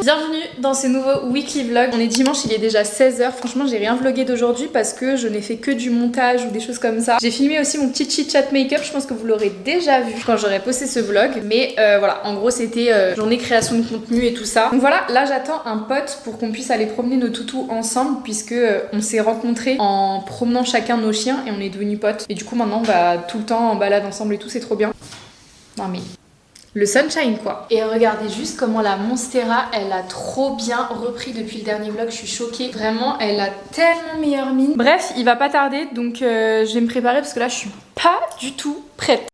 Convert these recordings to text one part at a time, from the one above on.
Bienvenue dans ce nouveau weekly vlog. On est dimanche, il est déjà 16h. Franchement, j'ai rien vlogué d'aujourd'hui parce que je n'ai fait que du montage ou des choses comme ça. J'ai filmé aussi mon petit chit chat make-up. Je pense que vous l'aurez déjà vu quand j'aurai posté ce vlog. Mais voilà, en gros, c'était journée création de contenu et tout ça. Donc voilà, là j'attends un pote pour qu'on puisse aller promener nos toutous ensemble puisque on s'est rencontrés en promenant chacun nos chiens et on est devenus potes. Et du coup, maintenant, on va tout le temps en balade ensemble et tout, c'est trop bien. Non mais... le sunshine quoi. Et regardez juste comment la Monstera elle a trop bien repris depuis le dernier vlog, je suis choquée. Vraiment elle a tellement meilleure mine. Bref il va pas tarder donc je vais me préparer parce que là je suis pas du tout prête.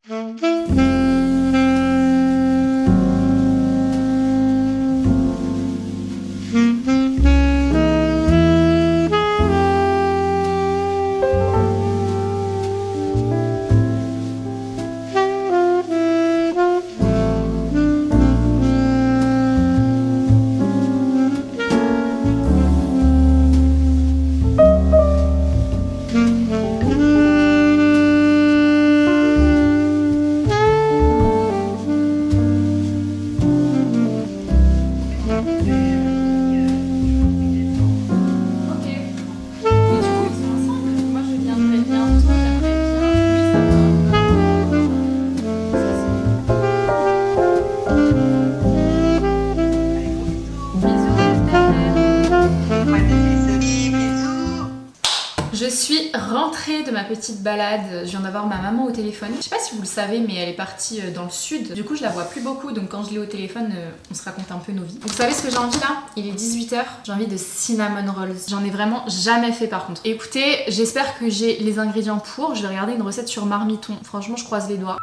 Je suis rentrée de ma petite balade, je viens d'avoir ma maman au téléphone. Je sais pas si vous le savez mais elle est partie dans le sud. Du coup je la vois plus beaucoup donc quand je l'ai au téléphone on se raconte un peu nos vies. Vous savez ce que j'ai envie là? Il est 18h, j'ai envie de cinnamon rolls. J'en ai vraiment jamais fait par contre. Écoutez, j'espère que j'ai les ingrédients pour. Je vais regarder une recette sur Marmiton. Franchement je croise les doigts.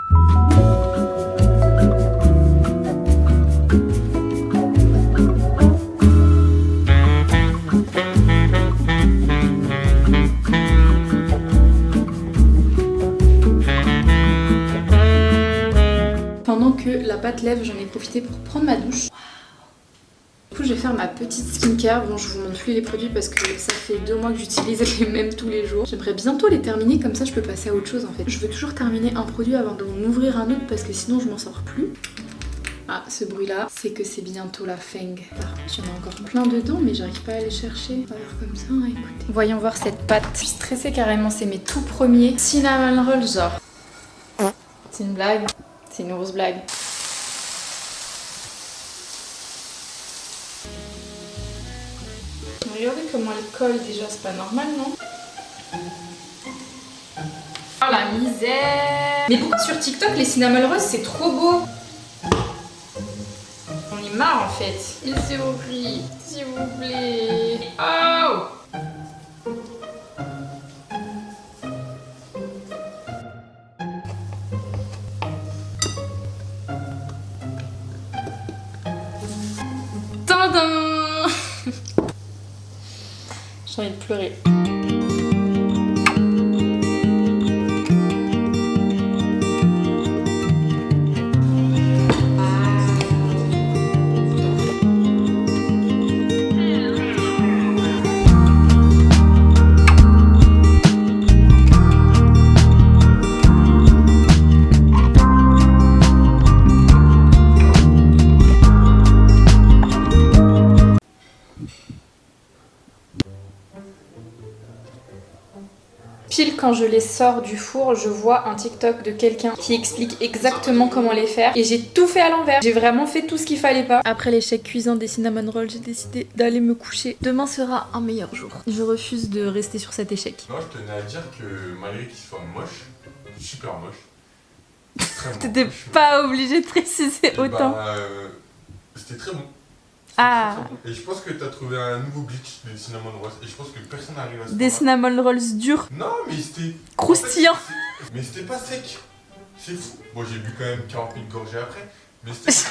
Pendant que la pâte lève, j'en ai profité pour prendre ma douche. Du coup, je vais faire ma petite skincare. Bon, je vous montre plus les produits parce que ça fait 2 mois que j'utilise les mêmes tous les jours. J'aimerais bientôt les terminer, comme ça je peux passer à autre chose en fait. Je veux toujours terminer un produit avant d'en ouvrir un autre parce que sinon je m'en sors plus. Ah, ce bruit là, c'est que c'est bientôt la feng. Par contre, il y en a encore plein dedans, mais j'arrive pas à les chercher. On va faire comme ça, hein, écoutez. Voyons voir cette pâte. Je suis stressée carrément, c'est mes tout premiers cinnamon rolls genre. C'est une blague? C'est une grosse blague. Regardez comment elle colle déjà, c'est pas normal non? Oh la misère! Mais pourquoi sur TikTok les cinnamon rolls c'est trop beau? On est marre en fait. Mais c'est horrible, s'il vous plaît. Oh! Tadam! J'ai envie de pleurer. Pile quand je les sors du four, je vois un TikTok de quelqu'un qui explique exactement comment les faire et j'ai tout fait à l'envers. J'ai vraiment fait tout ce qu'il fallait pas. Après l'échec cuisant des cinnamon rolls, j'ai décidé d'aller me coucher. Demain sera un meilleur jour. Je refuse de rester sur cet échec. Moi je tenais à dire que malgré qu'il soit moche, super moche. T'étais pas obligé de préciser autant. C'était très bon. Ah. Et je pense que t'as trouvé un nouveau bleach de cinnamon rolls et je pense que personne n'arrive à se Des cinnamon rolls durs. Non mais c'était... Croustillant. En fait, mais c'était pas sec. C'est fou. Bon j'ai bu quand même 40 000 gorgées après. Mais c'était...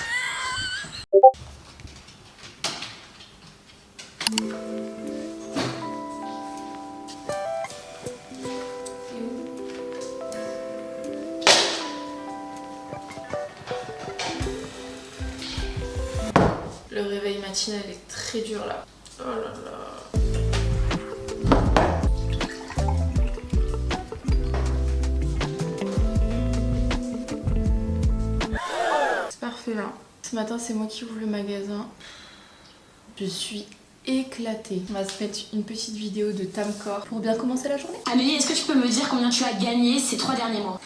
Le réveil matinal est très dur là. Oh là là. C'est parfait là. Ce matin c'est moi qui ouvre le magasin. Je suis éclatée. On va se mettre une petite vidéo de Tamcor pour bien commencer la journée. Amélie, est-ce que tu peux me dire combien tu as gagné ces 3 derniers mois?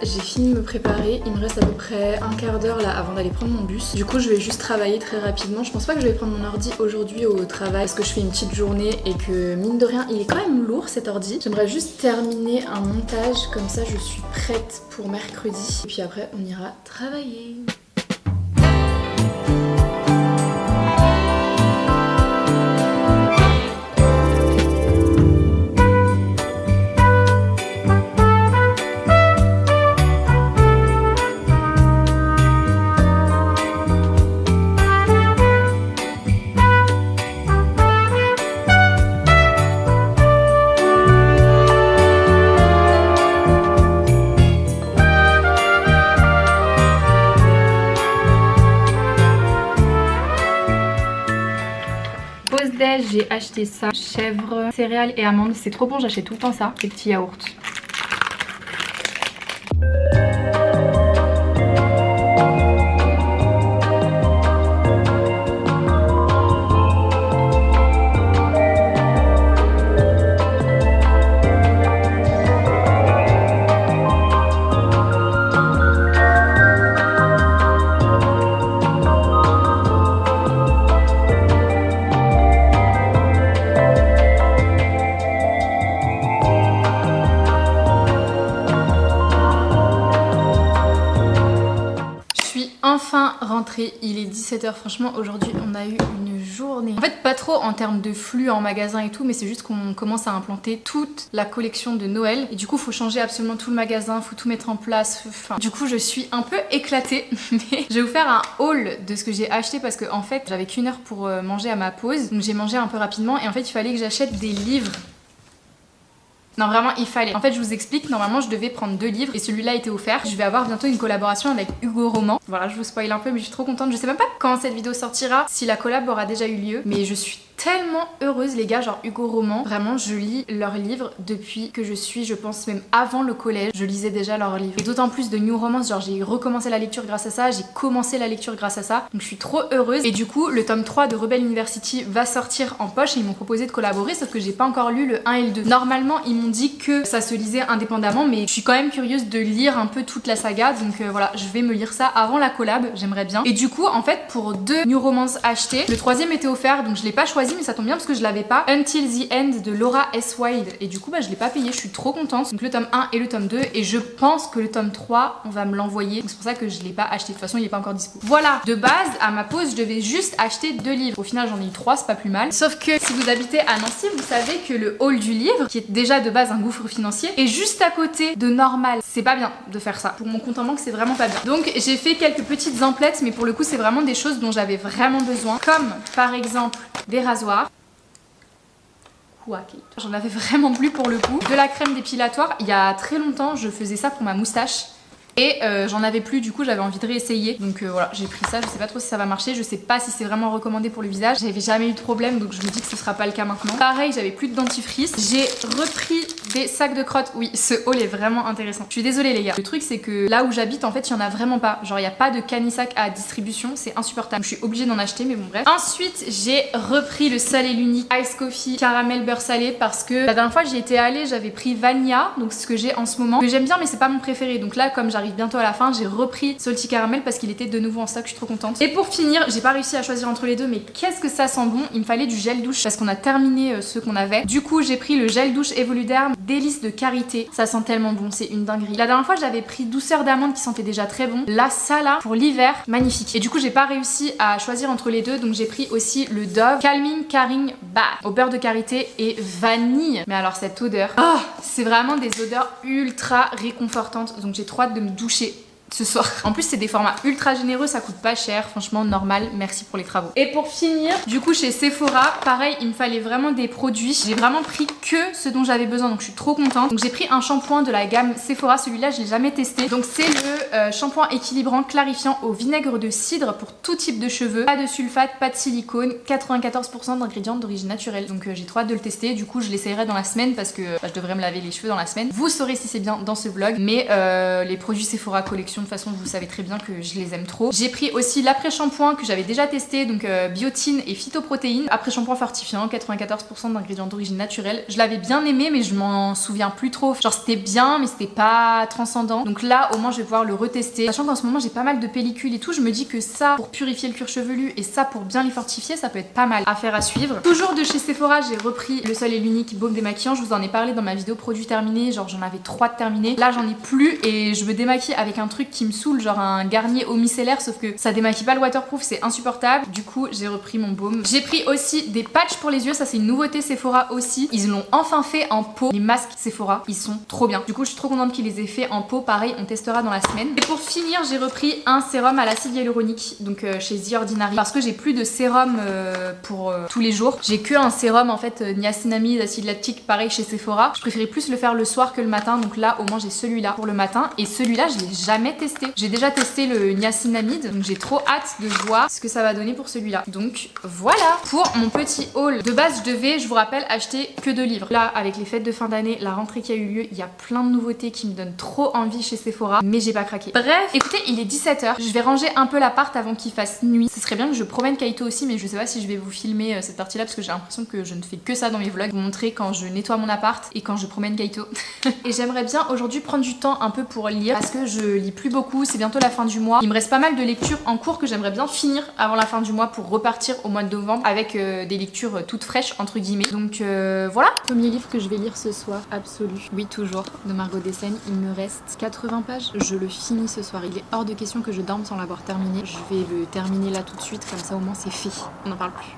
J'ai fini de me préparer, il me reste à peu près un quart d'heure là avant d'aller prendre mon bus. Du coup je vais juste travailler très rapidement. Je pense pas que je vais prendre mon ordi aujourd'hui au travail parce que je fais une petite journée et que mine de rien il est quand même lourd cet ordi. J'aimerais juste terminer un montage, comme ça je suis prête pour mercredi. Et puis après on ira travailler. J'ai acheté ça, chèvre, céréales et amandes, c'est trop bon, j'achète tout le temps ça, les petits yaourts. Enfin rentrée, il est 17 h. Franchement aujourd'hui on a eu une journée. En fait pas trop en termes de flux en magasin et tout, mais c'est juste qu'on commence à implanter toute la collection de Noël. Et du coup faut changer absolument tout le magasin, faut tout mettre en place. Enfin, du coup je suis un peu éclatée. Mais je vais vous faire un haul de ce que j'ai acheté parce que en fait j'avais qu'1 heure pour manger à ma pause. Donc j'ai mangé un peu rapidement et en fait il fallait que j'achète des livres. Non vraiment il fallait. En fait je vous explique, normalement je devais prendre 2 livres et celui-là était offert. Je vais avoir bientôt une collaboration avec Hugo Roman. Voilà, je vous spoil un peu mais je suis trop contente. Je sais même pas quand cette vidéo sortira, si la collab aura déjà eu lieu, mais je suis tellement heureuse les gars, genre Hugo Roman, vraiment je lis leurs livres depuis que je suis, je pense même avant le collège, je lisais déjà leurs livres. Et d'autant plus de New Romance, genre j'ai recommencé la lecture grâce à ça, j'ai commencé la lecture grâce à ça, donc je suis trop heureuse. Et du coup le tome 3 de Rebel University va sortir en poche et ils m'ont proposé de collaborer, sauf que j'ai pas encore lu le 1 et le 2. Normalement ils m'ont dit que ça se lisait indépendamment, mais je suis quand même curieuse de lire un peu toute la saga, donc voilà, je vais me lire ça avant la collab, j'aimerais bien. Et du coup en fait pour 2 New Romance achetés, le 3e était offert, donc je l'ai pas choisi mais ça tombe bien parce que je l'avais pas. Until the End de Laura S. Wilde, et du coup bah je l'ai pas payé, je suis trop contente. Donc le tome 1 et le tome 2, et je pense que le tome 3 on va me l'envoyer, donc c'est pour ça que je l'ai pas acheté, de toute façon il est pas encore dispo. Voilà, de base à ma pause je devais juste acheter 2 livres, au final j'en ai eu 3, c'est pas plus mal. Sauf que si vous habitez à Nancy, vous savez que le hall du livre, qui est déjà de base un gouffre financier, est juste à côté de Normal. C'est pas bien de faire ça, pour mon compte en banque c'est vraiment pas bien. Donc j'ai fait quelques petites emplettes, mais pour le coup c'est vraiment des choses dont j'avais vraiment besoin, comme par exemple des rasoirs. J'en avais vraiment plus pour le coup. De la crème dépilatoire, il y a très longtemps je faisais ça pour ma moustache. Et j'en avais plus, du coup j'avais envie de réessayer. Donc voilà, j'ai pris ça, je sais pas trop si ça va marcher, je sais pas si c'est vraiment recommandé pour le visage. J'avais jamais eu de problème, donc je me dis que ce sera pas le cas maintenant. Pareil, j'avais plus de dentifrice. J'ai repris des sacs de crottes. Oui, ce haul est vraiment intéressant. Je suis désolée les gars. Le truc c'est que là où j'habite, en fait, il y en a vraiment pas. Genre il y a pas de canisac à distribution, c'est insupportable. Donc, je suis obligée d'en acheter, mais bon bref. Ensuite, j'ai repris le seul et l'unique Ice Coffee caramel beurre salé parce que la dernière fois j'y étais allée, j'avais pris Vanilla, donc ce que j'ai en ce moment, que j'aime bien mais c'est pas mon préféré. Donc là, comme j'arrive bientôt à la fin, j'ai repris Salty Caramel parce qu'il était de nouveau en stock, je suis trop contente. Et pour finir, j'ai pas réussi à choisir entre les deux, mais qu'est-ce que ça sent bon. Il me fallait du gel douche parce qu'on a terminé ceux qu'on avait. Du coup, j'ai pris le gel douche Evoluderm Délice de Karité. Ça sent tellement bon, c'est une dinguerie. La dernière fois, j'avais pris douceur d'amande qui sentait déjà très bon. Là, ça là, pour l'hiver, magnifique. Et du coup, j'ai pas réussi à choisir entre les deux, donc j'ai pris aussi le Dove Calming Caring Bath au beurre de karité et vanille. Mais alors cette odeur, oh, c'est vraiment des odeurs ultra réconfortantes. Donc j'ai trop hâte de me doucher ce soir. En plus c'est des formats ultra généreux, ça coûte pas cher, franchement normal, merci pour les travaux. Et pour finir, du coup chez Sephora, pareil, il me fallait vraiment des produits. J'ai vraiment pris que ce dont j'avais besoin, donc je suis trop contente. Donc j'ai pris un shampoing de la gamme Sephora, celui-là je l'ai jamais testé. Donc c'est le shampoing équilibrant clarifiant au vinaigre de cidre pour tout type de cheveux. Pas de sulfate, pas de silicone, 94% d'ingrédients d'origine naturelle. Donc j'ai trop hâte de le tester, du coup je l'essayerai dans la semaine parce que je devrais me laver les cheveux dans la semaine. Vous saurez si c'est bien dans ce vlog, mais les produits Sephora collection, de toute façon vous savez très bien que je les aime trop. J'ai pris aussi l'après-shampoing que j'avais déjà testé, donc biotine et phytoprotéines. Après-shampoing fortifiant, 94% d'ingrédients d'origine naturelle. Je l'avais bien aimé mais je m'en souviens plus trop. Genre c'était bien mais c'était pas transcendant. Donc là au moins je vais pouvoir le retester. Sachant qu'en ce moment j'ai pas mal de pellicules et tout, je me dis que ça pour purifier le cuir chevelu et ça pour bien les fortifier, ça peut être pas mal. Affaire à suivre. Toujours de chez Sephora, j'ai repris le seul et l'unique baume démaquillant. Je vous en ai parlé dans ma vidéo produits terminés, genre j'en avais 3 de terminés. Là j'en ai plus et je me démaquille avec un truc qui me saoule, genre un Garnier eau micellaire, sauf que ça démaquille pas le waterproof, c'est insupportable. Du coup j'ai repris mon baume. J'ai pris aussi des patchs pour les yeux, ça c'est une nouveauté Sephora aussi. Ils l'ont enfin fait en pot. Les masques Sephora, ils sont trop bien. Du coup je suis trop contente qu'ils les aient fait en pot. Pareil, on testera dans la semaine. Et pour finir, j'ai repris un sérum à l'acide hyaluronique, donc chez The Ordinary, parce que j'ai plus de sérum pour tous les jours. J'ai que un sérum en fait niacinamide, acide lactique, pareil chez Sephora. Je préférais plus le faire le soir que le matin, donc là au moins j'ai celui-là pour le matin. Et celui-là je l'ai jamais testé. J'ai déjà testé le niacinamide, donc j'ai trop hâte de voir ce que ça va donner pour celui-là. Donc voilà pour mon petit haul. De base je vous rappelle, acheter que 2 livres. Là avec les fêtes de fin d'année, la rentrée qui a eu lieu, il y a plein de nouveautés qui me donnent trop envie chez Sephora, mais j'ai pas craqué. Bref, écoutez, il est 17h. Je vais ranger un peu l'appart avant qu'il fasse nuit. Ce serait bien que je promène Kaito aussi, mais je sais pas si je vais vous filmer cette partie-là parce que j'ai l'impression que je ne fais que ça dans mes vlogs. Vous montrer quand je nettoie mon appart et quand je promène Kaito. Et j'aimerais bien aujourd'hui prendre du temps un peu pour lire parce que je lis plus beaucoup, c'est bientôt la fin du mois. Il me reste pas mal de lectures en cours que j'aimerais bien finir avant la fin du mois pour repartir au mois de novembre avec des lectures toutes fraîches entre guillemets. Donc voilà. Premier livre que je vais lire ce soir, Absolu. Oui toujours, de Margot Dessaigne. Il me reste 80 pages. Je le finis ce soir. Il est hors de question que je dorme sans l'avoir terminé. Je vais le terminer là tout de suite, comme ça au moins c'est fait. On n'en parle plus.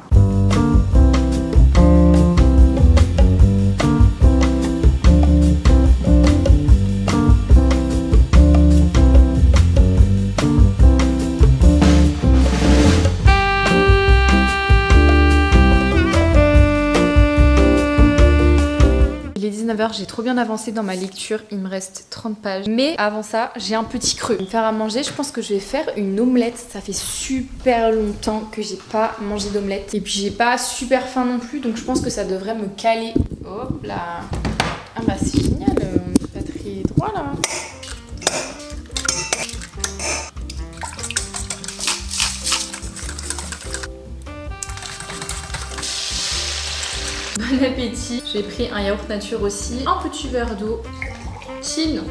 J'ai trop bien avancé dans ma lecture, il me reste 30 pages. Mais avant ça, j'ai un petit creux. Me faire à manger, je pense que je vais faire une omelette. Ça fait super longtemps que j'ai pas mangé d'omelette. Et puis j'ai pas super faim non plus, donc je pense que ça devrait me caler. Hop là. Ah bah c'est génial, on est pas très droit là. Bon appétit. J'ai pris un yaourt nature aussi, un petit verre d'eau. Chin.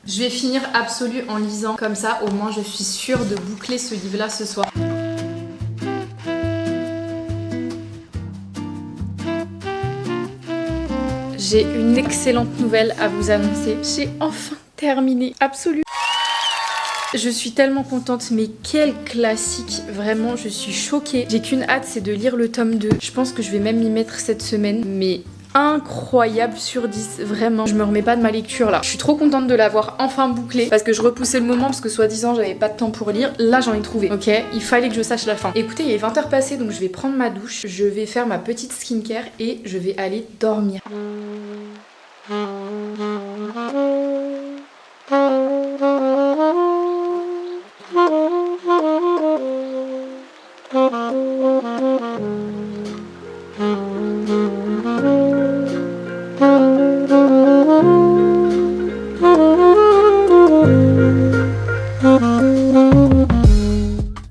Je vais finir Absolu en lisant, comme ça au moins je suis sûre de boucler ce livre là ce soir. J'ai une excellente nouvelle à vous annoncer. J'ai enfin terminé Absolu. Je suis tellement contente, mais quel classique, vraiment je suis choquée. J'ai qu'une hâte, c'est de lire le tome 2. Je pense que je vais même m'y mettre cette semaine, mais incroyable sur 10, vraiment. Je me remets pas de ma lecture là. Je suis trop contente de l'avoir enfin bouclée parce que je repoussais le moment parce que soi-disant j'avais pas de temps pour lire. Là j'en ai trouvé, ok? Il fallait que je sache la fin. Écoutez, il est 20h passé donc je vais prendre ma douche, je vais faire ma petite skincare et je vais aller dormir.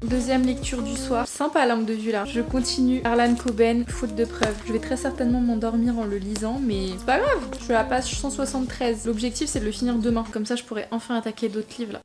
Deuxième lecture du soir, sympa l'angle de vue là. Je continue Harlan Coben, faute de preuves. Je vais très certainement m'endormir en le lisant, mais c'est pas grave. Je suis à la page 173. L'objectif c'est de le finir demain, comme ça je pourrai enfin attaquer d'autres livres là.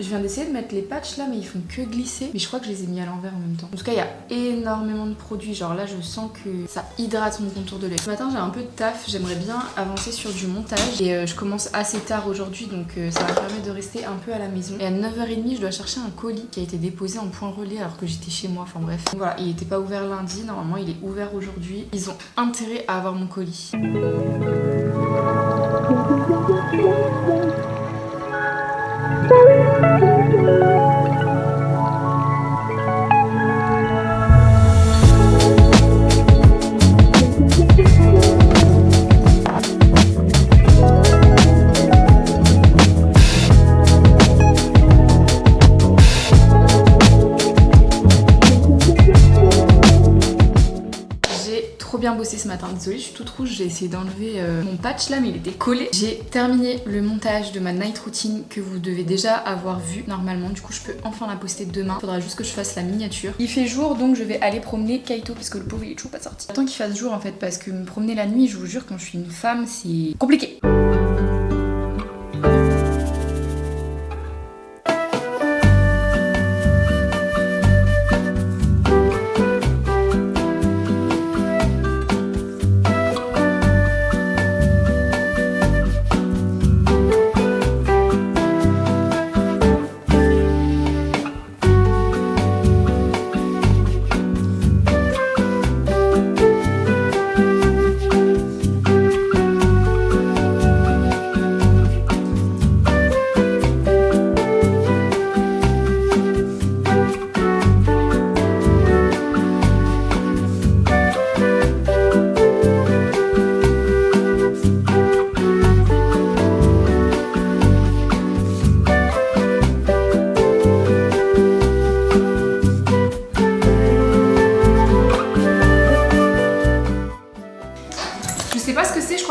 Je viens d'essayer de mettre les patchs là mais ils font que glisser, mais je crois que je les ai mis à l'envers en même temps. En tout cas il y a énormément de produits, genre là je sens que ça hydrate mon contour de l'œil. Ce matin j'ai un peu de taf, j'aimerais bien avancer sur du montage et je commence assez tard aujourd'hui donc ça va me permettre de rester un peu à la maison. Et à 9h30 je dois chercher un colis qui a été déposé en point relais alors que j'étais chez moi, enfin bref. Donc voilà, il était pas ouvert lundi, normalement il est ouvert aujourd'hui. Ils ont intérêt à avoir mon colis. Bien bossé ce matin, désolée je suis toute rouge, j'ai essayé d'enlever mon patch là mais il était collé. J'ai terminé le montage de ma night routine que vous devez déjà avoir vu normalement, du coup je peux enfin la poster demain, faudra juste que je fasse la miniature. Il fait jour donc je vais aller promener Kaito parce que le pauvre il est toujours pas sorti. J'attends qu'il fasse jour en fait parce que me promener la nuit je vous jure quand je suis une femme c'est compliqué.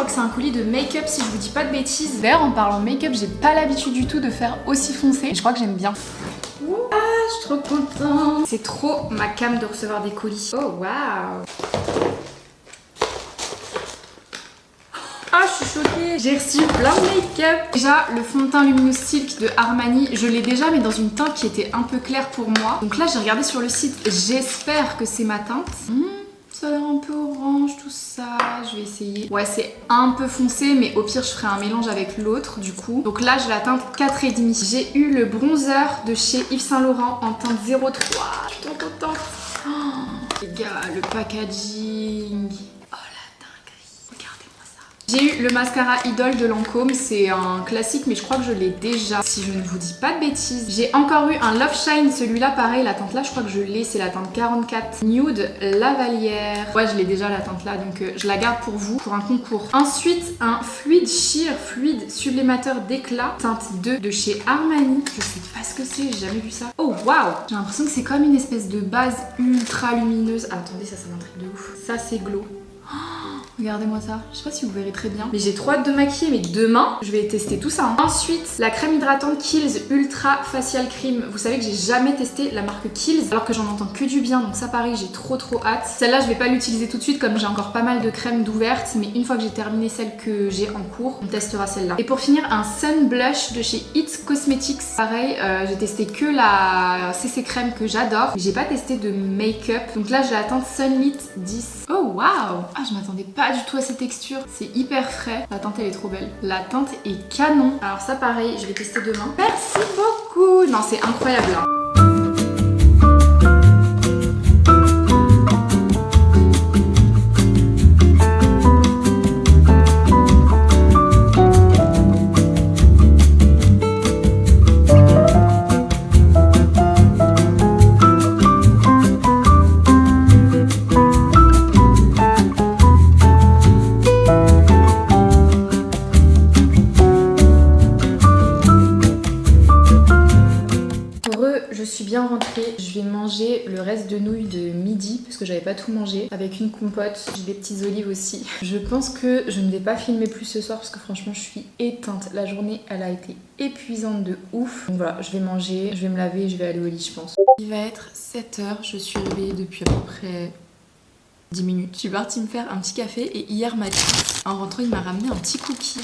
C'est un colis de make-up si je vous dis pas de bêtises. D'ailleurs en parlant make-up j'ai pas l'habitude du tout de faire aussi foncé. Je crois que j'aime bien. Ah je suis trop contente. C'est trop ma came de recevoir des colis. Oh waouh. Ah je suis choquée. J'ai reçu plein de make-up. Déjà le fond de teint Luminous Silk de Armani. Je l'ai déjà mais dans une teinte qui était un peu claire pour moi. Donc là j'ai regardé sur le site. J'espère que c'est ma teinte. Ça a l'air un peu orange tout ça, je vais essayer. Ouais c'est un peu foncé mais au pire je ferai un mélange avec l'autre du coup. Donc là j'ai la teinte 4,5. J'ai eu le bronzer de chez Yves Saint Laurent en teinte 03. Je suis trop contente. Oh, les gars, le packaging. J'ai eu le mascara Idol de Lancôme, c'est un classique mais je crois que je l'ai déjà si je ne vous dis pas de bêtises. J'ai encore eu un Love Shine, celui-là pareil, la teinte là je crois que je l'ai, c'est la teinte 44 Nude Lavalière. Ouais je l'ai déjà la teinte là donc je la garde pour vous, pour un concours. Ensuite un Fluid Sheer, fluide sublimateur d'éclat, teinte 2 de chez Armani. Je sais pas ce que c'est, j'ai jamais vu ça. Oh waouh. J'ai l'impression que c'est comme une espèce de base ultra lumineuse. Ah, attendez ça m'intrigue de ouf. Ça c'est glow. Regardez-moi ça, je sais pas si vous verrez très bien. Mais j'ai trop hâte de maquiller, mais demain, je vais tester tout ça. Ensuite, la crème hydratante Kiehl's Ultra Facial Cream. Vous savez que j'ai jamais testé la marque Kiehl's, alors que j'en entends que du bien, donc ça pareil, j'ai trop hâte. Celle-là, je vais pas l'utiliser tout de suite, comme j'ai encore pas mal de crèmes d'ouvertes, mais une fois que j'ai terminé celle que j'ai en cours, on testera celle-là. Et pour finir, un Sun Blush de chez It Cosmetics. Pareil, j'ai testé que la CC crème que j'adore, mais j'ai pas testé de make-up. Donc là, j'ai la teinte Sunlit 10. Oh waouh! Ah, je m'attendais pas du tout à cette texture. C'est hyper frais. La teinte, elle est trop belle. La teinte est canon. Alors ça, pareil, je vais tester demain. Merci beaucoup! Non, c'est incroyable là. Je suis bien rentrée, je vais manger le reste de nouilles de midi parce que j'avais pas tout mangé avec une compote, j'ai des petites olives aussi. Je pense que je ne vais pas filmer plus ce soir parce que franchement je suis éteinte. La journée elle a été épuisante de ouf. Donc voilà, je vais manger, je vais me laver et je vais aller au lit je pense. Il va être 7h, je suis réveillée depuis à peu près 10 minutes. Je suis partie me faire un petit café et hier Mathis, en rentrant il m'a ramené un petit cookie.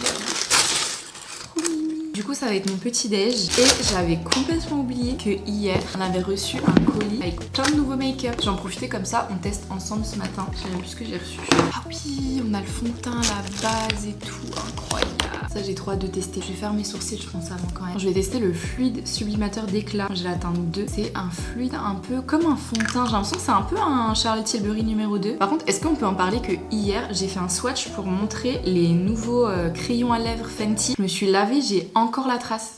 Du coup ça va être mon petit déj et j'avais complètement oublié que hier on avait reçu un colis avec plein de nouveaux make-up. J'en profitais comme ça, on teste ensemble ce matin. Je sais même plus ce que j'ai reçu. Ah oui, on a le fond de teint, la base et tout, incroyable. Ça j'ai trop hâte de tester. Je vais faire mes sourcils je pense avant quand même. Je vais tester le fluide sublimateur d'éclat. J'ai la teinte 2. C'est un fluide un peu comme un fond de teint. J'ai l'impression que c'est un peu un Charlotte Tilbury numéro 2. Par contre, est-ce qu'on peut en parler que hier j'ai fait un swatch pour montrer les nouveaux crayons à lèvres Fenty. Je me suis lavée, j'ai encore la trace.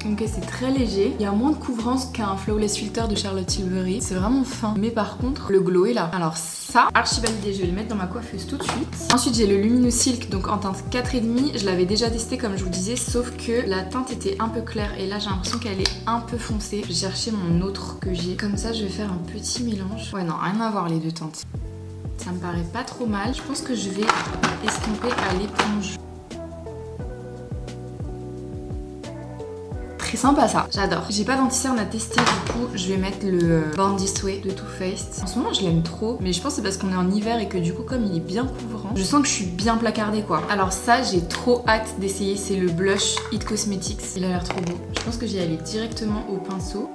Ok, c'est très léger. Il y a moins de couvrance qu'un Flawless Filter de Charlotte Tilbury. C'est vraiment fin. Mais par contre, le glow est là. Alors ça, archi validé. Je vais le mettre dans ma coiffeuse tout de suite. Ensuite, j'ai le Luminous Silk, donc en teinte 4,5. Je l'avais déjà testé comme je vous disais, sauf que la teinte était un peu claire. Et là, j'ai l'impression qu'elle est un peu foncée. Je vais chercher mon autre que j'ai. Comme ça, je vais faire un petit mélange. Ouais, non, rien à voir les deux teintes. Ça me paraît pas trop mal. Je pense que je vais estomper à l'éponge. Très sympa ça, j'adore. J'ai pas d'anti-cerne à tester, du coup je vais mettre le Born This Way de Too Faced. En ce moment je l'aime trop, mais je pense que c'est parce qu'on est en hiver et que du coup comme il est bien couvrant, je sens que je suis bien placardée quoi. Alors ça j'ai trop hâte d'essayer, c'est le blush It Cosmetics. Il a l'air trop beau. Je pense que j'y aller directement au pinceau.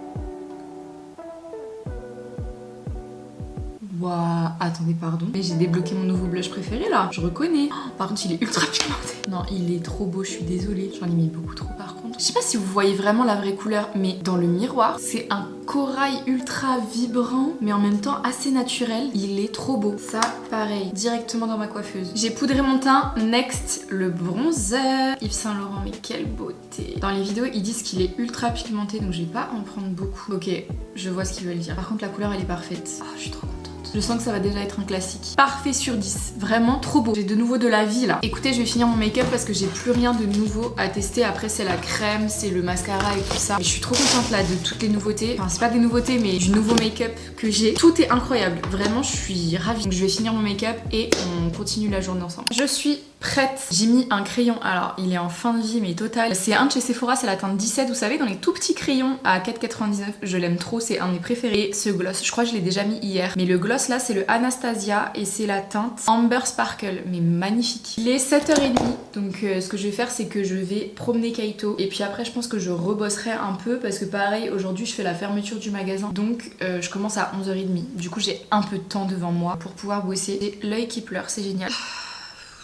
Waouh, attendez, pardon. Mais j'ai débloqué mon nouveau blush préféré là. Je reconnais. Oh, par contre, il est ultra pigmenté. Non, il est trop beau, je suis désolée. J'en ai mis beaucoup trop par contre. Je sais pas si vous voyez vraiment la vraie couleur, mais dans le miroir, c'est un corail ultra vibrant, mais en même temps assez naturel. Il est trop beau. Ça, pareil, directement dans ma coiffeuse. J'ai poudré mon teint. Next, le bronzer. Yves Saint Laurent, mais quelle beauté. Dans les vidéos, ils disent qu'il est ultra pigmenté, donc je vais pas en prendre beaucoup. Ok, je vois ce qu'ils veulent dire. Par contre, la couleur, elle est parfaite. Oh, je suis trop contente. Je sens que ça va déjà être un classique. Parfait sur 10. Vraiment trop beau. J'ai de nouveau de la vie là. Écoutez, je vais finir mon make-up parce que j'ai plus rien de nouveau à tester. Après, c'est la crème, c'est le mascara et tout ça. Et je suis trop contente là de toutes les nouveautés. Enfin, c'est pas des nouveautés, mais du nouveau make-up que j'ai. Tout est incroyable. Vraiment, je suis ravie. Donc, je vais finir mon make-up et on continue la journée ensemble. Je suis prête. J'ai mis un crayon. Alors, il est en fin de vie, mais total. C'est un de chez Sephora, c'est la teinte 17. Vous savez, dans les tout petits crayons à 4,99. Je l'aime trop, c'est un de mes préférés. Ce gloss, je crois que je l'ai déjà mis hier. Mais le gloss là, c'est le Anastasia et c'est la teinte Amber Sparkle. Mais magnifique. Il est 7h30. Donc, ce que je vais faire, c'est que je vais promener Kaito. Et puis après, je pense que je rebosserai un peu parce que pareil, aujourd'hui, je fais la fermeture du magasin. Donc, je commence à 11h30. Du coup, j'ai un peu de temps devant moi pour pouvoir bosser. J'ai l'œil qui pleure, c'est génial.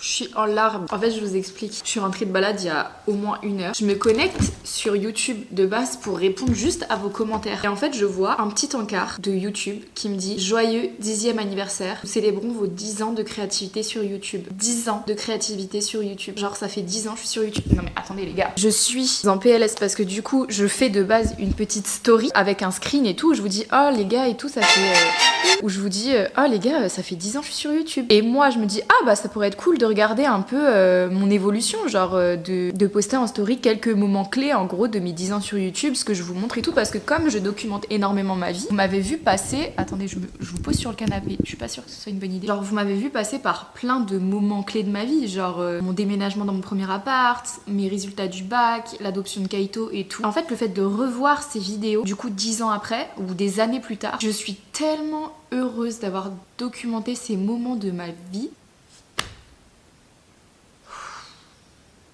Je suis en larmes. En fait, je vous explique. Je suis rentrée de balade il y a au moins 1 heure. Je me connecte sur YouTube de base pour répondre juste à vos commentaires. Et en fait, je vois un petit encart de YouTube qui me dit « Joyeux 10e anniversaire. Nous célébrons vos 10 ans de créativité sur YouTube. » 10 ans de créativité sur YouTube. Genre, ça fait 10 ans que je suis sur YouTube. Non mais attendez les gars. Je suis en PLS parce que du coup, je fais de base une petite story avec un screen et tout. Où je vous dis « Oh les gars et tout, ça fait... Où je vous dis « Oh les gars, ça fait 10 ans que je suis sur YouTube. » Et moi, je me dis « Ah bah ça pourrait être cool de regarder un peu mon évolution, genre de poster en story quelques moments clés en gros de mes 10 ans sur YouTube, ce que je vous montre et tout, parce que comme je documente énormément ma vie, vous m'avez vu passer... Attendez, je vous pose sur le canapé, je suis pas sûre que ce soit une bonne idée. Genre vous m'avez vu passer par plein de moments clés de ma vie, genre mon déménagement dans mon premier appart, mes résultats du bac, l'adoption de Kaito et tout. En fait, le fait de revoir ces vidéos, du coup 10 ans après, ou des années plus tard, je suis tellement heureuse d'avoir documenté ces moments de ma vie.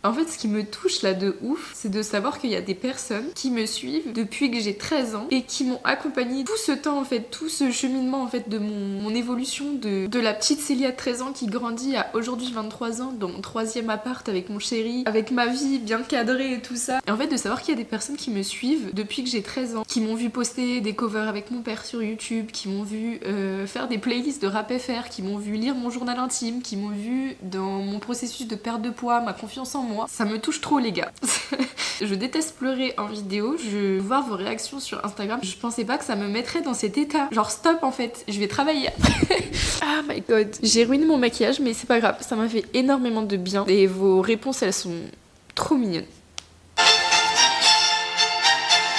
En fait, ce qui me touche là de ouf, c'est de savoir qu'il y a des personnes qui me suivent depuis que j'ai 13 ans et qui m'ont accompagnée tout ce temps en fait, tout ce cheminement en fait de mon évolution de la petite Célia de 13 ans qui grandit à aujourd'hui 23 ans dans mon 3e appart avec mon chéri, avec ma vie bien cadrée et tout ça. Et en fait, de savoir qu'il y a des personnes qui me suivent depuis que j'ai 13 ans, qui m'ont vu poster des covers avec mon père sur YouTube, qui m'ont vu faire des playlists de rap FR, qui m'ont vu lire mon journal intime, qui m'ont vu dans mon processus de perte de poids, ma confiance en moi. Ça me touche trop les gars. Je déteste pleurer en vidéo, je veux voir vos réactions sur Instagram. Je pensais pas que ça me mettrait dans cet état. Genre stop en fait, je vais travailler après. Ah my god. J'ai ruiné mon maquillage mais c'est pas grave, ça m'a fait énormément de bien. Et vos réponses elles sont trop mignonnes.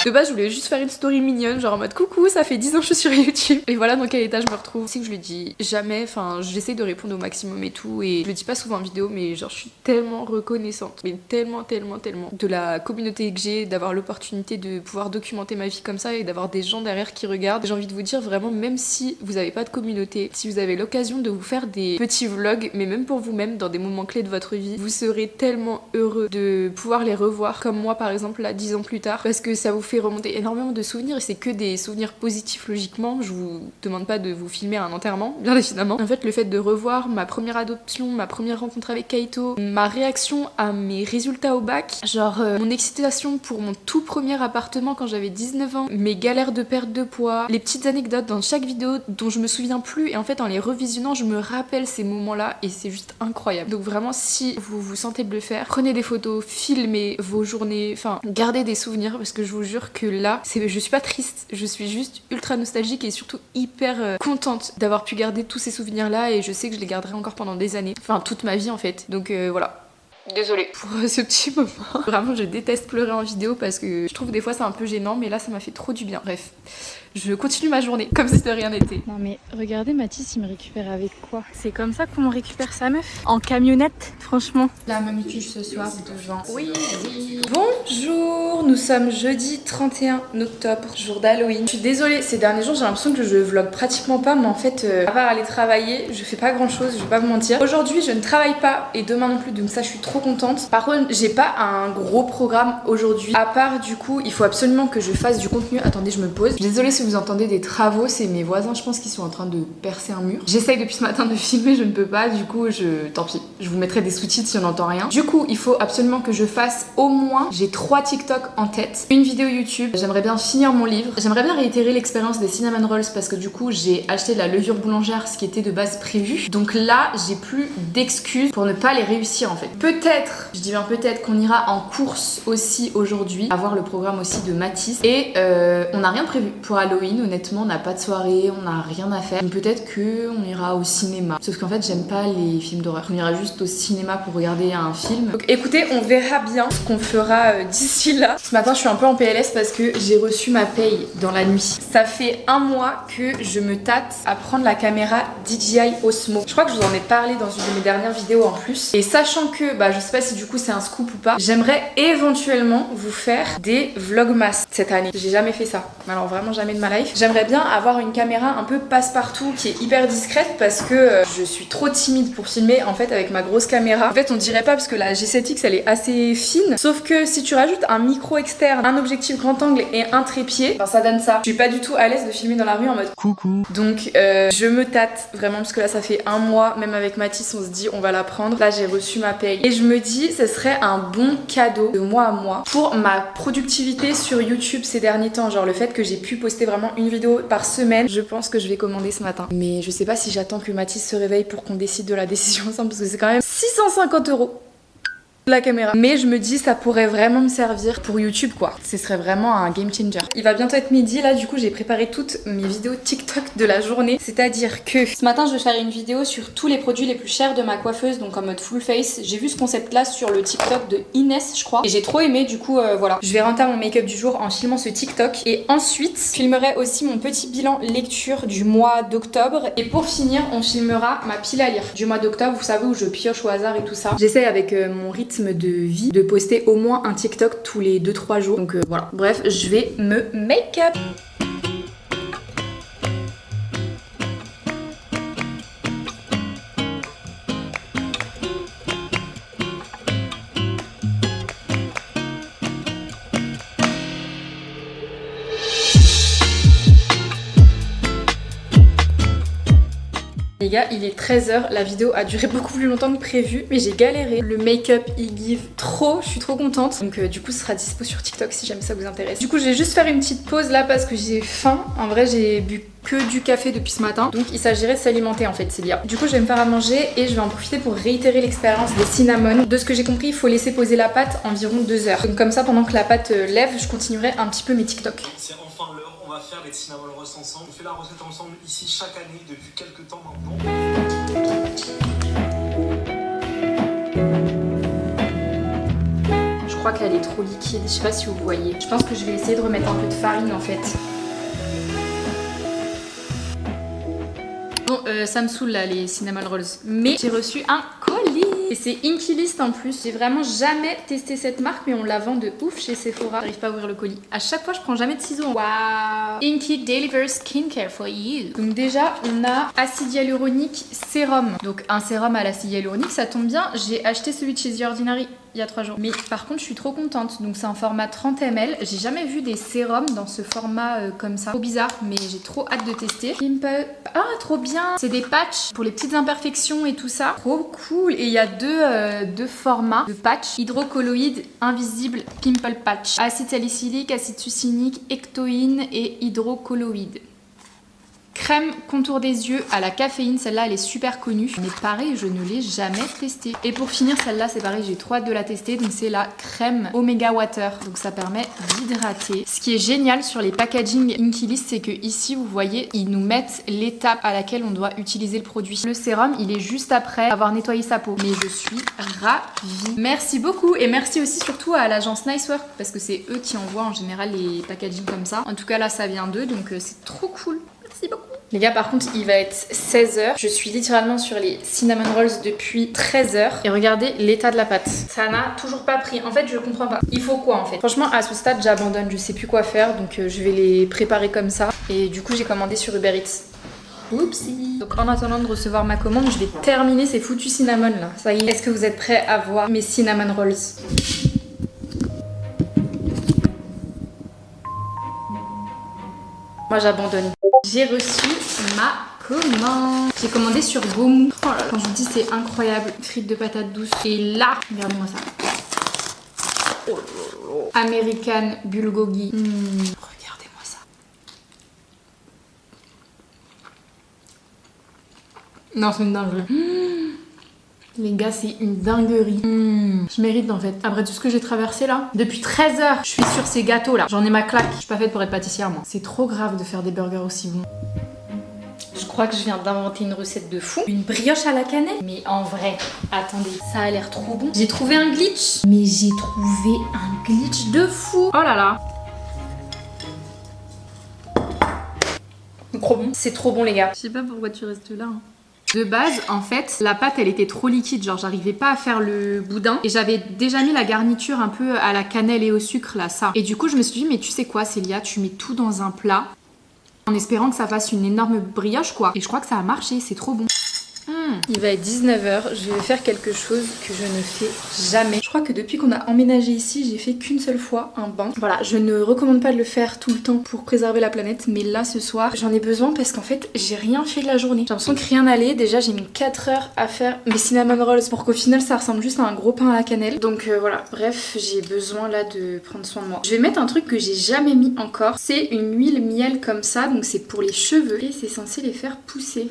De base, je voulais juste faire une story mignonne, genre en mode coucou, ça fait 10 ans que je suis sur YouTube. Et voilà dans quel état je me retrouve. C'est que je le dis jamais, enfin, j'essaie de répondre au maximum et tout. Et je le dis pas souvent en vidéo, mais genre, je suis tellement reconnaissante. Mais tellement de la communauté que j'ai, d'avoir l'opportunité de pouvoir documenter ma vie comme ça et d'avoir des gens derrière qui regardent. J'ai envie de vous dire vraiment, même si vous avez pas de communauté, si vous avez l'occasion de vous faire des petits vlogs, mais même pour vous-même, dans des moments clés de votre vie, vous serez tellement heureux de pouvoir les revoir, comme moi par exemple, là, 10 ans plus tard, parce que ça vous fait remonter énormément de souvenirs et c'est que des souvenirs positifs logiquement. Je vous demande pas de vous filmer un enterrement, bien évidemment. En fait, le fait de revoir ma première adoption, ma première rencontre avec Kaito, ma réaction à mes résultats au bac, genre mon excitation pour mon tout premier appartement quand j'avais 19 ans, mes galères de perte de poids, les petites anecdotes dans chaque vidéo dont je me souviens plus et en fait en les revisionnant je me rappelle ces moments-là et c'est juste incroyable. Donc vraiment si vous vous sentez de le faire, prenez des photos, filmez vos journées, enfin gardez des souvenirs parce que je vous jure que là, je suis pas triste, je suis juste ultra nostalgique et surtout hyper contente d'avoir pu garder tous ces souvenirs là et je sais que je les garderai encore pendant des années, enfin toute ma vie en fait. Donc voilà. Désolée pour ce petit moment. Vraiment, je déteste pleurer en vidéo parce que je trouve des fois c'est un peu gênant, mais là ça m'a fait trop du bien. Bref, je continue ma journée comme si de rien n'était. Non mais regardez Mathis, il me récupère avec quoi? C'est comme ça qu'on récupère sa meuf? En camionnette, franchement. La mamitude ce soir devant. Oui. Bonjour, nous sommes jeudi 31 octobre, jour d'Halloween. Je suis désolée, ces derniers jours j'ai l'impression que je vlog pratiquement pas, mais en fait, à part aller travailler, je fais pas grand chose, je vais pas vous mentir. Aujourd'hui, je ne travaille pas et demain non plus, donc ça je suis trop contente. Par contre, j'ai pas un gros programme aujourd'hui. À part du coup, il faut absolument que je fasse du contenu. Attendez, je me pose. Désolée si vous entendez des travaux, c'est mes voisins, je pense qu'ils sont en train de percer un mur. J'essaye depuis ce matin de filmer, je ne peux pas, du coup, tant pis. Je vous mettrai des sous-titres si on n'entend rien. Du coup, il faut absolument que je fasse au moins, j'ai 3 TikTok en tête, une vidéo YouTube. J'aimerais bien finir mon livre. J'aimerais bien réitérer l'expérience des cinnamon rolls parce que du coup, j'ai acheté de la levure boulangère, ce qui était de base prévu. Donc là, j'ai plus d'excuses pour ne pas les réussir en fait. Peut-être, je dis bien peut-être qu'on ira en course aussi aujourd'hui, avoir le programme aussi de Mathis. Et on n'a rien prévu pour Halloween, honnêtement, on n'a pas de soirée, on n'a rien à faire. Donc peut-être qu'on ira au cinéma. Sauf qu'en fait, j'aime pas les films d'horreur. On ira juste au cinéma pour regarder un film. Donc écoutez, on verra bien ce qu'on fera d'ici là. Ce matin, je suis un peu en PLS parce que j'ai reçu ma paye dans la nuit. Ça fait un mois que je me tâte à prendre la caméra DJI Osmo. Je crois que je vous en ai parlé dans une de mes dernières vidéos en plus. Et sachant que, je sais pas si du coup c'est un scoop ou pas, j'aimerais éventuellement vous faire des vlogmas cette année. J'ai jamais fait ça. Alors vraiment jamais de ma life. J'aimerais bien avoir une caméra un peu passe-partout qui est hyper discrète parce que je suis trop timide pour filmer en fait avec ma grosse caméra. En fait on dirait pas parce que la G7X elle est assez fine. Sauf que si tu rajoutes un micro externe, un objectif grand angle et un trépied, ça donne ça. Je suis pas du tout à l'aise de filmer dans la rue en mode coucou. Donc je me tâte vraiment parce que là ça fait un mois, même avec Mathis on se dit on va la prendre. Là j'ai reçu ma paye et je me dis ce serait un bon cadeau de mois à mois pour ma productivité sur YouTube ces derniers temps. Genre le fait que j'ai pu poster vraiment une vidéo par semaine, je pense que je vais commander ce matin. Mais je sais pas si j'attends que Mathis se réveille pour qu'on décide de la décision ensemble parce que c'est quand même 650 €. la caméra. Mais je me dis ça pourrait vraiment me servir pour YouTube quoi. Ce serait vraiment un game changer. Il va bientôt être midi là, du coup j'ai préparé toutes mes vidéos TikTok de la journée. C'est-à-dire que ce matin je vais faire une vidéo sur tous les produits les plus chers de ma coiffeuse, donc en mode full face. J'ai vu ce concept là sur le TikTok de Inès je crois. Et j'ai trop aimé du coup voilà. Je vais rentrer mon make-up du jour en filmant ce TikTok. Et ensuite je filmerai aussi mon petit bilan lecture du mois d'octobre. Et pour finir on filmera ma pile à lire du mois d'octobre. Vous savez où je pioche au hasard et tout ça. J'essaie avec mon rythme de vie de poster au moins un TikTok tous les 2-3 jours. Donc voilà. Bref, je vais me make-up. Les gars, il est 13h, la vidéo a duré beaucoup plus longtemps que prévu, mais j'ai galéré. Le make-up, il give trop, je suis trop contente. Donc du coup, ce sera dispo sur TikTok si jamais ça vous intéresse. Du coup, je vais juste faire une petite pause là parce que j'ai faim. En vrai, j'ai bu que du café depuis ce matin. Donc il s'agirait de s'alimenter en fait, Célia. Du coup, je vais me faire à manger et je vais en profiter pour réitérer l'expérience des cinnamon. De ce que j'ai compris, il faut laisser poser la pâte environ 2 heures. Donc comme ça, pendant que la pâte lève, je continuerai un petit peu mes TikTok. C'est enfin l'heure, on va faire les cinnamon rolls ensemble. On fait la recette ensemble ici chaque année depuis quelques temps maintenant. Je crois qu'elle est trop liquide, je sais pas si vous voyez. Je pense que je vais essayer de remettre un peu de farine en fait. Bon, ça me saoule là les cinnamon rolls. Mais j'ai reçu un colis. Et c'est Inky List en plus. J'ai vraiment jamais testé cette marque, mais on la vend de ouf chez Sephora. J'arrive pas à ouvrir le colis. À chaque fois, je prends jamais de ciseaux. Waouh! Inky Delivers Skincare for You. Donc déjà, on a acide hyaluronique sérum. Donc un sérum à l'acide hyaluronique, ça tombe bien. J'ai acheté celui de chez The Ordinary il y a 3 jours. Mais par contre, je suis trop contente. Donc c'est un format 30 ml. J'ai jamais vu des sérums dans ce format comme ça. Trop bizarre, mais j'ai trop hâte de tester. Pimple. Ah, trop bien! C'est des patchs pour les petites imperfections et tout ça. Trop cool. Et il y a deux formats de patch. Hydrocolloïde, invisible, pimple patch. Acide salicylique, acide succinique, ectoïne et hydrocolloïde. Crème contour des yeux à la caféine, celle-là elle est super connue. Mais pareil, je ne l'ai jamais testée. Et pour finir, celle-là c'est pareil, j'ai trop hâte de la tester. Donc c'est la crème Omega Water. Donc ça permet d'hydrater. Ce qui est génial sur les packaging Inky List, c'est que ici vous voyez, ils nous mettent l'étape à laquelle on doit utiliser le produit. Le sérum, il est juste après avoir nettoyé sa peau. Mais je suis ravie. Merci beaucoup et merci aussi surtout à l'agence Nicework parce que c'est eux qui envoient en général les packaging comme ça. En tout cas là ça vient d'eux donc c'est trop cool. Merci beaucoup. Les gars, par contre, il va être 16h. Je suis littéralement sur les cinnamon rolls depuis 13h. Et regardez l'état de la pâte. Ça n'a toujours pas pris. En fait, je comprends pas. Il faut quoi en fait? Franchement, à ce stade, j'abandonne. Je sais plus quoi faire. Donc, je vais les préparer comme ça. Et du coup, j'ai commandé sur Uber Eats. Oupsie. Donc en attendant de recevoir ma commande, je vais terminer ces foutus cinnamon là. Ça y est. Est-ce que vous êtes prêts à voir mes cinnamon rolls? Moi, j'abandonne. J'ai reçu ma commande. J'ai commandé sur Gomu. Oh là là, quand je vous dis c'est incroyable. Frites de patates douces. Et là, regardez-moi ça. Oh là là. American bulgogi. Regardez-moi ça. Non, c'est une dinguerie. Les gars, c'est une dinguerie. Je mérite en fait. Après tout ce que j'ai traversé là, depuis 13 heures, je suis sur ces gâteaux là. J'en ai ma claque. Je suis pas faite pour être pâtissière moi. C'est trop grave de faire des burgers aussi bons. Je crois que je viens d'inventer une recette de fou. Une brioche à la cannelle. Mais en vrai, attendez, ça a l'air trop bon. J'ai trouvé un glitch. Mais j'ai trouvé un glitch de fou. Oh là là. Trop bon. C'est trop bon les gars. Je sais pas pourquoi tu restes là. De base, en fait, la pâte, elle était trop liquide. Genre, j'arrivais pas à faire le boudin. Et j'avais déjà mis la garniture un peu à la cannelle et au sucre, là, ça. Et du coup, je me suis dit, mais tu sais quoi, Célia, tu mets tout dans un plat. En espérant que ça fasse une énorme brioche, quoi. Et je crois que ça a marché, c'est trop bon. Il va être 19h, je vais faire quelque chose que je ne fais jamais. Je crois que depuis qu'on a emménagé ici, j'ai fait qu'une seule fois un bain. Voilà, je ne recommande pas de le faire tout le temps pour préserver la planète, mais là ce soir, j'en ai besoin parce qu'en fait, j'ai rien fait de la journée. J'ai l'impression que rien n'allait. Déjà, j'ai mis 4 heures à faire mes cinnamon rolls pour qu'au final, ça ressemble juste à un gros pain à la cannelle. Donc voilà, bref, j'ai besoin là de prendre soin de moi. Je vais mettre un truc que j'ai jamais mis encore. C'est une huile miel comme ça, donc c'est pour les cheveux et c'est censé les faire pousser.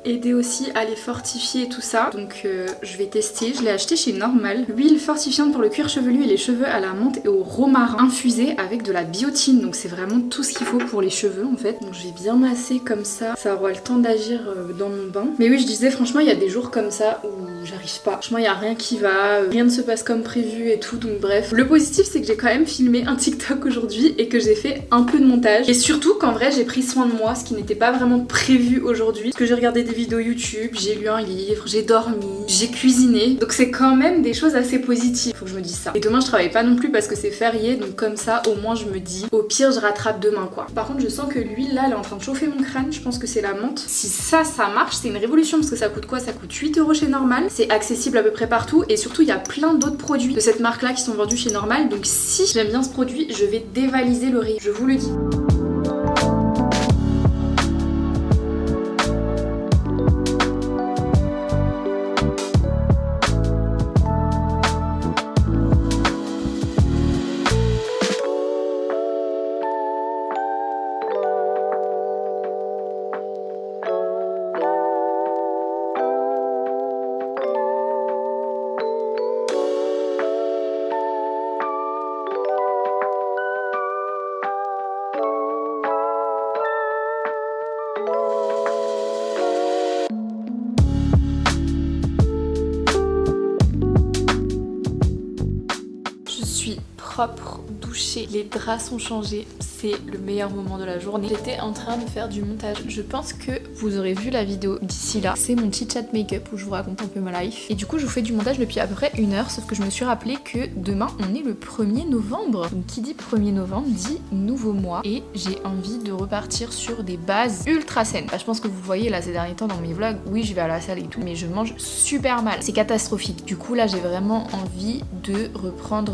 aider aussi à les fortifier et tout ça. Donc je vais tester. Je l'ai acheté chez Normal. Huile fortifiante pour le cuir chevelu et les cheveux à la menthe et au romarin infusé avec de la biotine. Donc c'est vraiment tout ce qu'il faut pour les cheveux en fait. Donc je vais bien masser comme ça. Ça aura le temps d'agir dans mon bain. Mais oui, je disais franchement il y a des jours comme ça où j'arrive pas. Franchement il y a rien qui va. Rien ne se passe comme prévu et tout. Donc bref. Le positif c'est que j'ai quand même filmé un TikTok aujourd'hui et que j'ai fait un peu de montage. Et surtout qu'en vrai j'ai pris soin de moi, ce qui n'était pas vraiment prévu aujourd'hui. Parce que j'ai regardé des vidéos YouTube, j'ai lu un livre, j'ai dormi, j'ai cuisiné. Donc c'est quand même des choses assez positives. Faut que je me dise ça. Et demain je travaille pas non plus parce que c'est férié. Donc comme ça au moins je me dis au pire je rattrape demain quoi. Par contre je sens que l'huile là elle est en train de chauffer mon crâne. Je pense que c'est la menthe. Si ça marche c'est une révolution parce que ça coûte quoi? Ça coûte 8 € chez Normal. C'est accessible à peu près partout. Et surtout il y a plein d'autres produits de cette marque là qui sont vendus chez Normal. Donc si j'aime bien ce produit je vais dévaliser le rayon. Je vous le dis. Propre, douché, les draps sont changés, c'est le meilleur moment de la journée. J'étais en train de faire du montage. Je pense que vous aurez vu la vidéo d'ici là. C'est mon chit chat make-up où je vous raconte un peu ma life. Et du coup je vous fais du montage depuis à peu près 1 heure, sauf que je me suis rappelé que demain on est le 1er novembre. Donc qui dit 1er novembre dit nouveau mois et j'ai envie de repartir sur des bases ultra saines. Bah, je pense que vous voyez là ces derniers temps dans mes vlogs, oui je vais à la salle et tout, mais je mange super mal. C'est catastrophique. Du coup là j'ai vraiment envie de reprendre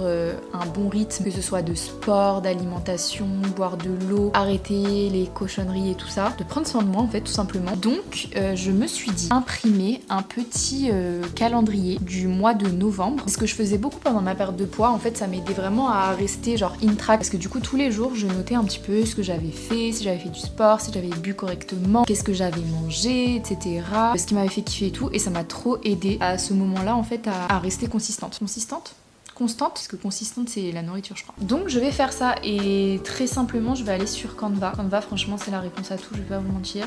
un bon rythme, que ce soit de sport, d'alimentation, boire de l'eau, arrêter les cochonneries et tout ça, de prendre soin de moi en fait tout simplement. Donc je me suis dit imprimer un petit calendrier du mois de novembre. C'est ce que je faisais beaucoup pendant ma perte de poids. En fait ça m'aidait vraiment à rester genre in track parce que du coup tous les jours je notais un petit peu ce que j'avais fait, si j'avais fait du sport, si j'avais bu correctement, qu'est-ce que j'avais mangé, etc. Ce qui m'avait fait kiffer et tout, et ça m'a trop aidé à ce moment là en fait à rester consistante. Constante, parce que consistante c'est la nourriture je crois. Donc je vais faire ça et très simplement je vais aller sur Canva. Canva franchement c'est la réponse à tout, je vais pas vous mentir.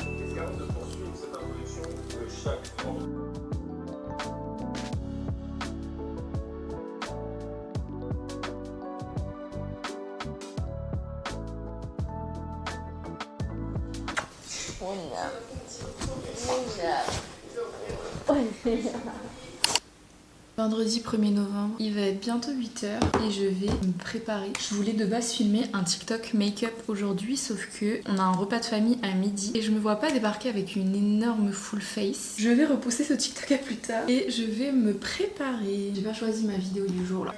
Vendredi 1er novembre, il va être bientôt 8h et je vais me préparer. Je voulais de base filmer un TikTok make-up aujourd'hui, sauf que on a un repas de famille à midi et je me vois pas débarquer avec une énorme full face. Je vais repousser ce TikTok à plus tard et je vais me préparer. J'ai pas choisi ma vidéo du jour là.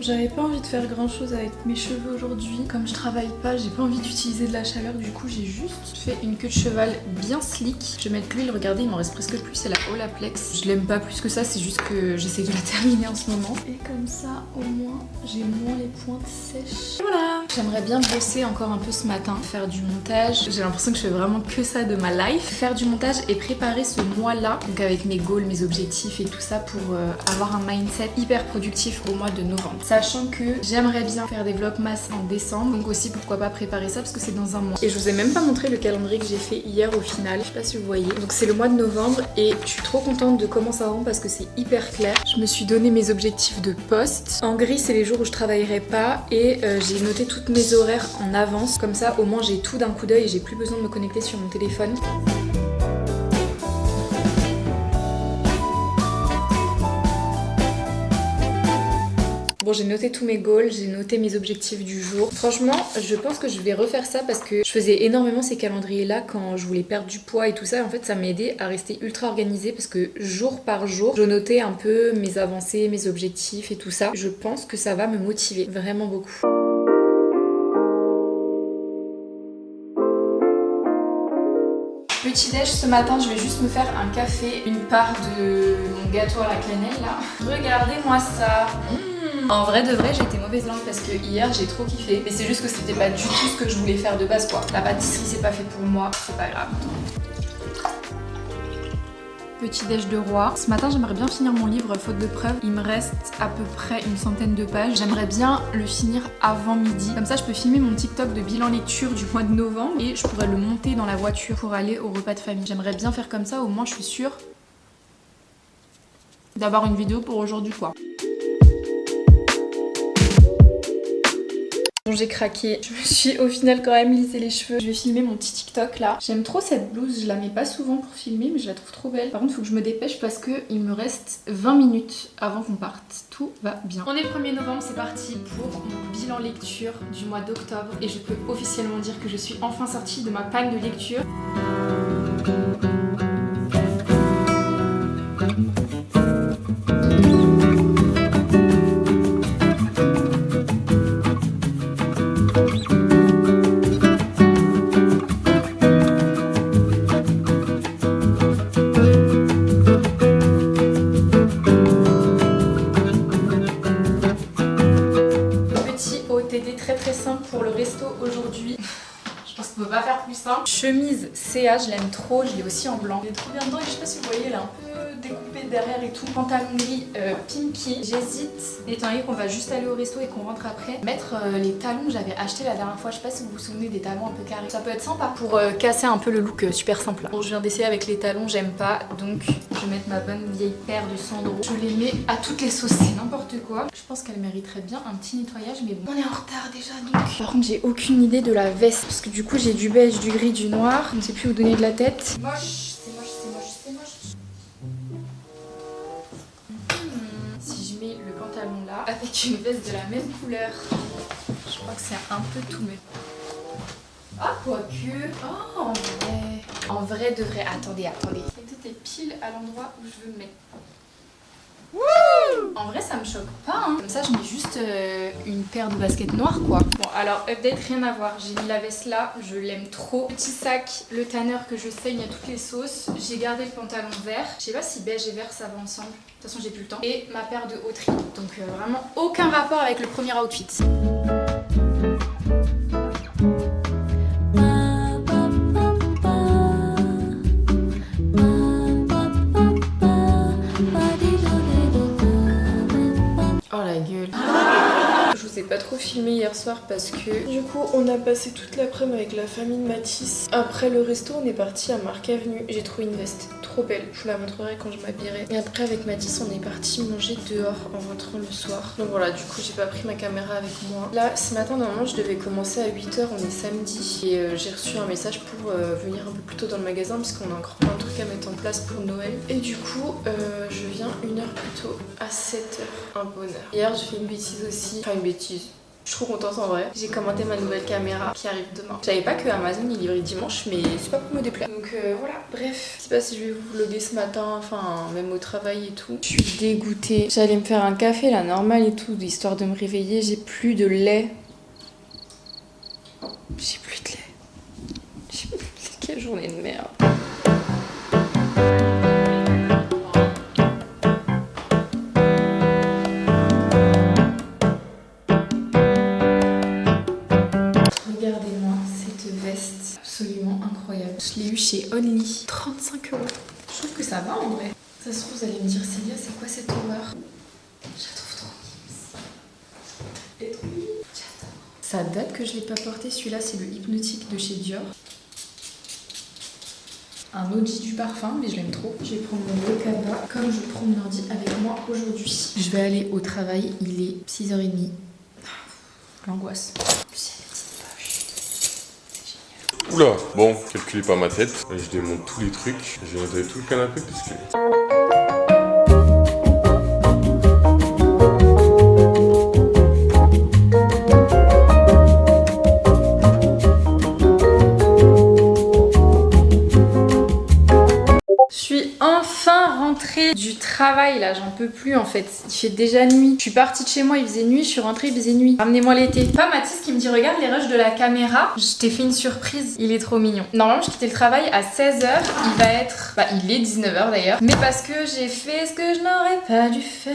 J'avais pas envie de faire grand chose avec mes cheveux aujourd'hui. Comme je travaille pas, j'ai pas envie d'utiliser de la chaleur. Du coup, j'ai juste fait une queue de cheval bien slick. Je vais mettre l'huile, regardez, il m'en reste presque plus. C'est la Olaplex. Je l'aime pas plus que ça, c'est juste que j'essaie de la terminer en ce moment. Et comme ça, au moins, j'ai moins les pointes sèches. Voilà. J'aimerais bien bosser encore un peu ce matin, faire du montage. J'ai l'impression que je fais vraiment que ça de ma life. Faire du montage et préparer ce mois-là, donc avec mes goals, mes objectifs et tout ça pour avoir un mindset hyper productif au mois de novembre. Sachant que j'aimerais bien faire des vlogmas en décembre, donc aussi pourquoi pas préparer ça parce que c'est dans un mois. Et je vous ai même pas montré le calendrier que j'ai fait hier au final, je sais pas si vous voyez. Donc c'est le mois de novembre et je suis trop contente de comment ça rend parce que c'est hyper clair. Je me suis donné mes objectifs de poste. En gris c'est les jours où je travaillerai pas et j'ai noté toutes mes horaires en avance. Comme ça au moins j'ai tout d'un coup d'œil et j'ai plus besoin de me connecter sur mon téléphone. Bon, j'ai noté tous mes goals, j'ai noté mes objectifs du jour. Franchement, je pense que je vais refaire ça parce que je faisais énormément ces calendriers-là quand je voulais perdre du poids et tout ça. En fait, ça m'aidait à rester ultra organisée parce que jour par jour, je notais un peu mes avancées, mes objectifs et tout ça. Je pense que ça va me motiver vraiment beaucoup. Petit déj ce matin, je vais juste me faire un café, une part de mon gâteau à la cannelle là. Regardez-moi ça. En vrai de vrai, j'étais mauvaise langue parce que hier j'ai trop kiffé. Mais c'est juste que c'était pas du tout ce que je voulais faire de base quoi. La pâtisserie c'est pas fait pour moi, c'est pas grave. Petit déj de roi. Ce matin j'aimerais bien finir mon livre faute de preuves. Il me reste à peu près une centaine de pages. J'aimerais bien le finir avant midi. Comme ça je peux filmer mon TikTok de bilan lecture du mois de novembre et je pourrais le monter dans la voiture pour aller au repas de famille. J'aimerais bien faire comme ça, au moins je suis sûre d'avoir une vidéo pour aujourd'hui quoi. Bon, j'ai craqué, je me suis au final quand même lissé les cheveux. Je vais filmer mon petit TikTok là. J'aime trop cette blouse, je la mets pas souvent pour filmer mais je la trouve trop belle. Par contre faut que je me dépêche parce que il me reste 20 minutes avant qu'on parte. Tout va bien. On est le 1er novembre, c'est parti pour mon bilan lecture du mois d'octobre. Et je peux officiellement dire que je suis enfin sortie de ma panne de lecture. Très simple pour le resto aujourd'hui. Je pense qu'on peut pas faire plus simple. Chemise CA, je l'aime trop, je l'ai aussi en blanc. Il est trop bien dedans et je sais pas si vous voyez, elle est un peu découpée derrière et tout. Pantalon gris Pinky. J'hésite, étant donné qu'on va juste aller au resto et qu'on rentre après, mettre les talons que j'avais acheté la dernière fois. Je sais pas si vous vous souvenez des talons un peu carrés. Ça peut être sympa pour casser un peu le look super simple. Bon, je viens d'essayer avec les talons, j'aime pas, donc je vais mettre ma bonne vieille paire de Sandro. Je les mets à toutes les sauces, c'est n'importe quoi. Je pense qu'elle mériterait bien un petit nettoyage, mais bon, on est en retard déjà donc. Par contre, j'ai aucune idée de la veste parce que du coup, j'ai du beige, du gris, du noir. Je ne sais plus où donner de la tête. C'est moche, c'est moche, c'est moche, c'est moche. Si je mets le pantalon là, avec une veste de la même couleur, je crois que c'est un peu tout même. Ah, quoique. Oh, en vrai. En vrai, de vrai. Attendez. C'était pile à l'endroit où je veux me mettre. Wouh! En vrai ça me choque pas hein. Comme ça je mets juste une paire de baskets noires quoi. Bon alors update rien à voir, j'ai mis la veste là, je l'aime trop. Petit sac, le tanner que je saigne à toutes les sauces. J'ai gardé le pantalon vert. Je sais pas si beige et vert ça va ensemble. De toute façon j'ai plus le temps. Et ma paire de hauteries. Donc vraiment aucun rapport avec le premier outfit. Pas trop filmé hier soir parce que du coup on a passé toute l'après-midi avec la famille de Mathis. Après le resto on est parti à Marc Avenue. J'ai trouvé une veste trop belle, je vous la montrerai quand je m'habillerai. Et après avec Mathis on est parti manger dehors en rentrant le soir. Donc voilà, du coup j'ai pas pris ma caméra avec moi. Là ce matin normalement je devais commencer à 8h, on est samedi. Et j'ai reçu un message pour venir un peu plus tôt dans le magasin parce qu'on a encore plein de trucs à mettre en place pour Noël. Et du coup je viens 1 heure plus tôt à 7h. Un bonheur. Hier j'ai fait une bêtise aussi, enfin une bêtise. Je suis trop contente en vrai. J'ai commandé ma nouvelle caméra qui arrive demain. Je savais pas que Amazon il livrait dimanche, mais c'est pas pour me déplaire. Donc voilà, bref. Je sais pas si je vais vous vlogger ce matin, enfin même au travail et tout. Je suis dégoûtée. J'allais me faire un café là, normal et tout, histoire de me réveiller. J'ai plus de lait. J'ai plus de lait. Quelle journée de merde. Je l'ai eu chez Only, 35 €. Je trouve que ça va en vrai. Ça se trouve, vous allez me dire, Célia, c'est quoi cette horreur? Je la trouve trop mimes. Elle est trop mimes. J'adore. Ça date que je l'ai pas porté. Celui-là, c'est le Hypnotique de chez Dior. Un OG du parfum, mais je l'aime trop. Je vais prendre mon Locaba comme je prends mon ordi avec moi aujourd'hui. Je vais aller au travail. Il est 6h30. L'angoisse. Oula, bon, calculez pas ma tête. Je démonte tous les trucs. Je vais nettoyer tout le canapé parce que... Je suis enfin rentrée du travail là, j'en peux plus en fait. Il fait déjà nuit. Je suis partie de chez moi, il faisait nuit, je suis rentrée, il faisait nuit. Ramenez-moi l'été. Pas Mathis qui me dit regarde les rushs de la caméra. Je t'ai fait une surprise, il est trop mignon. Normalement, je quittais le travail à 16h. Il va être. Bah, il est 19h d'ailleurs. Mais parce que j'ai fait ce que je n'aurais pas dû faire.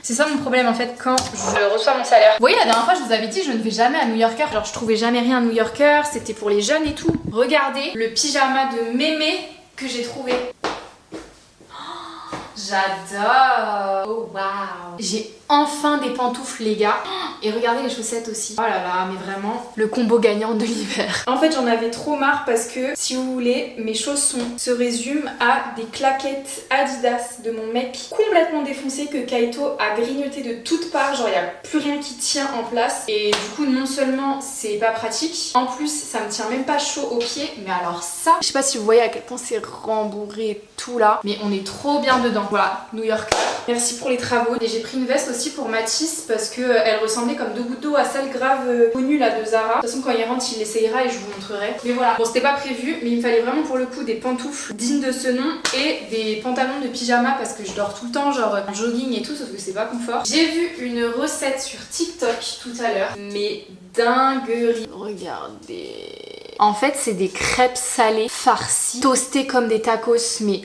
C'est ça mon problème en fait quand je reçois mon salaire. Vous voyez la dernière fois je vous avais dit je ne vais jamais à New Yorker. Genre je trouvais jamais rien à New Yorker, c'était pour les jeunes et tout. Regardez le pyjama de mémé que j'ai trouvé. Oh, j'adore. Oh waouh. J'ai enfin des pantoufles les gars. Et regardez les chaussettes aussi. Oh là là, mais vraiment le combo gagnant de l'hiver. En fait j'en avais trop marre parce que si vous voulez mes chaussons se résument à des claquettes Adidas de mon mec complètement défoncées que Kaito a grignoté de toutes parts. Genre il n'y a plus rien qui tient en place. Et du coup non seulement c'est pas pratique, en plus ça me tient même pas chaud aux pieds. Mais alors ça, je sais pas si vous voyez à quel point c'est rembourré et tout là. Mais on est trop bien dedans. Voilà, New Yorker. Merci pour les travaux. Et j'ai pris une veste aussi pour Mathis parce que elle ressemblait comme deux gouttes d'eau à celle grave connue là de Zara. De toute façon quand il rentre il l'essayera et je vous montrerai. Mais voilà, bon c'était pas prévu mais il me fallait vraiment pour le coup des pantoufles dignes de ce nom et des pantalons de pyjama parce que je dors tout le temps genre en jogging et tout sauf que c'est pas confort. J'ai vu une recette sur TikTok tout à l'heure mais dinguerie. Regardez. En fait c'est des crêpes salées farcies, toastées comme des tacos mais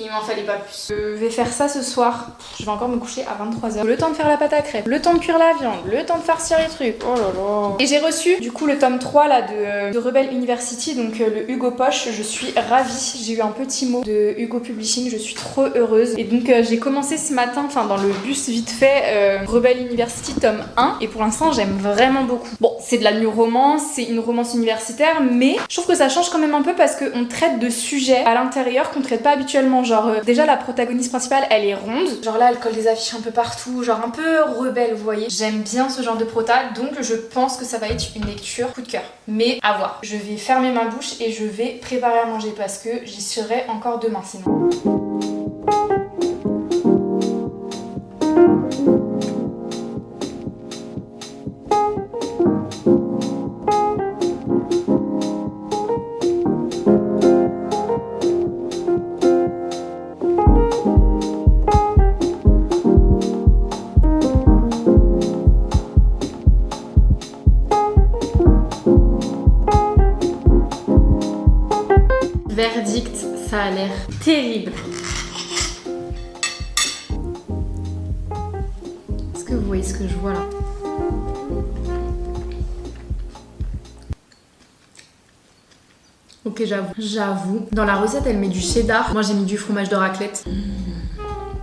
il m'en fallait pas plus. Je vais faire ça ce soir. Je vais encore me coucher à 23h. Le temps de faire la pâte à crêpes, le temps de cuire la viande, le temps de farcir les trucs. Oh là là. Et j'ai reçu du coup le tome 3 là de Rebel University, donc le Hugo Poche. Je suis ravie. J'ai eu un petit mot de Hugo Publishing, je suis trop heureuse. Et donc j'ai commencé ce matin, enfin dans le bus vite fait, Rebel University tome 1. Et pour l'instant j'aime vraiment beaucoup. Bon, c'est de la new romance, c'est une romance universitaire, mais je trouve que ça change quand même un peu parce qu'on traite de sujets à l'intérieur qu'on traite pas habituellement. Genre déjà la protagoniste principale elle est ronde, genre là elle colle des affiches un peu partout, genre un peu rebelle vous voyez. J'aime bien ce genre de prota donc je pense que ça va être une lecture coup de cœur. Mais à voir, je vais fermer ma bouche et je vais préparer à manger parce que j'y serai encore demain sinon. Verdict, ça a l'air terrible. Est-ce que vous voyez ce que je vois là? Ok, j'avoue. Dans la recette, elle met du cheddar. Moi, j'ai mis du fromage de raclette.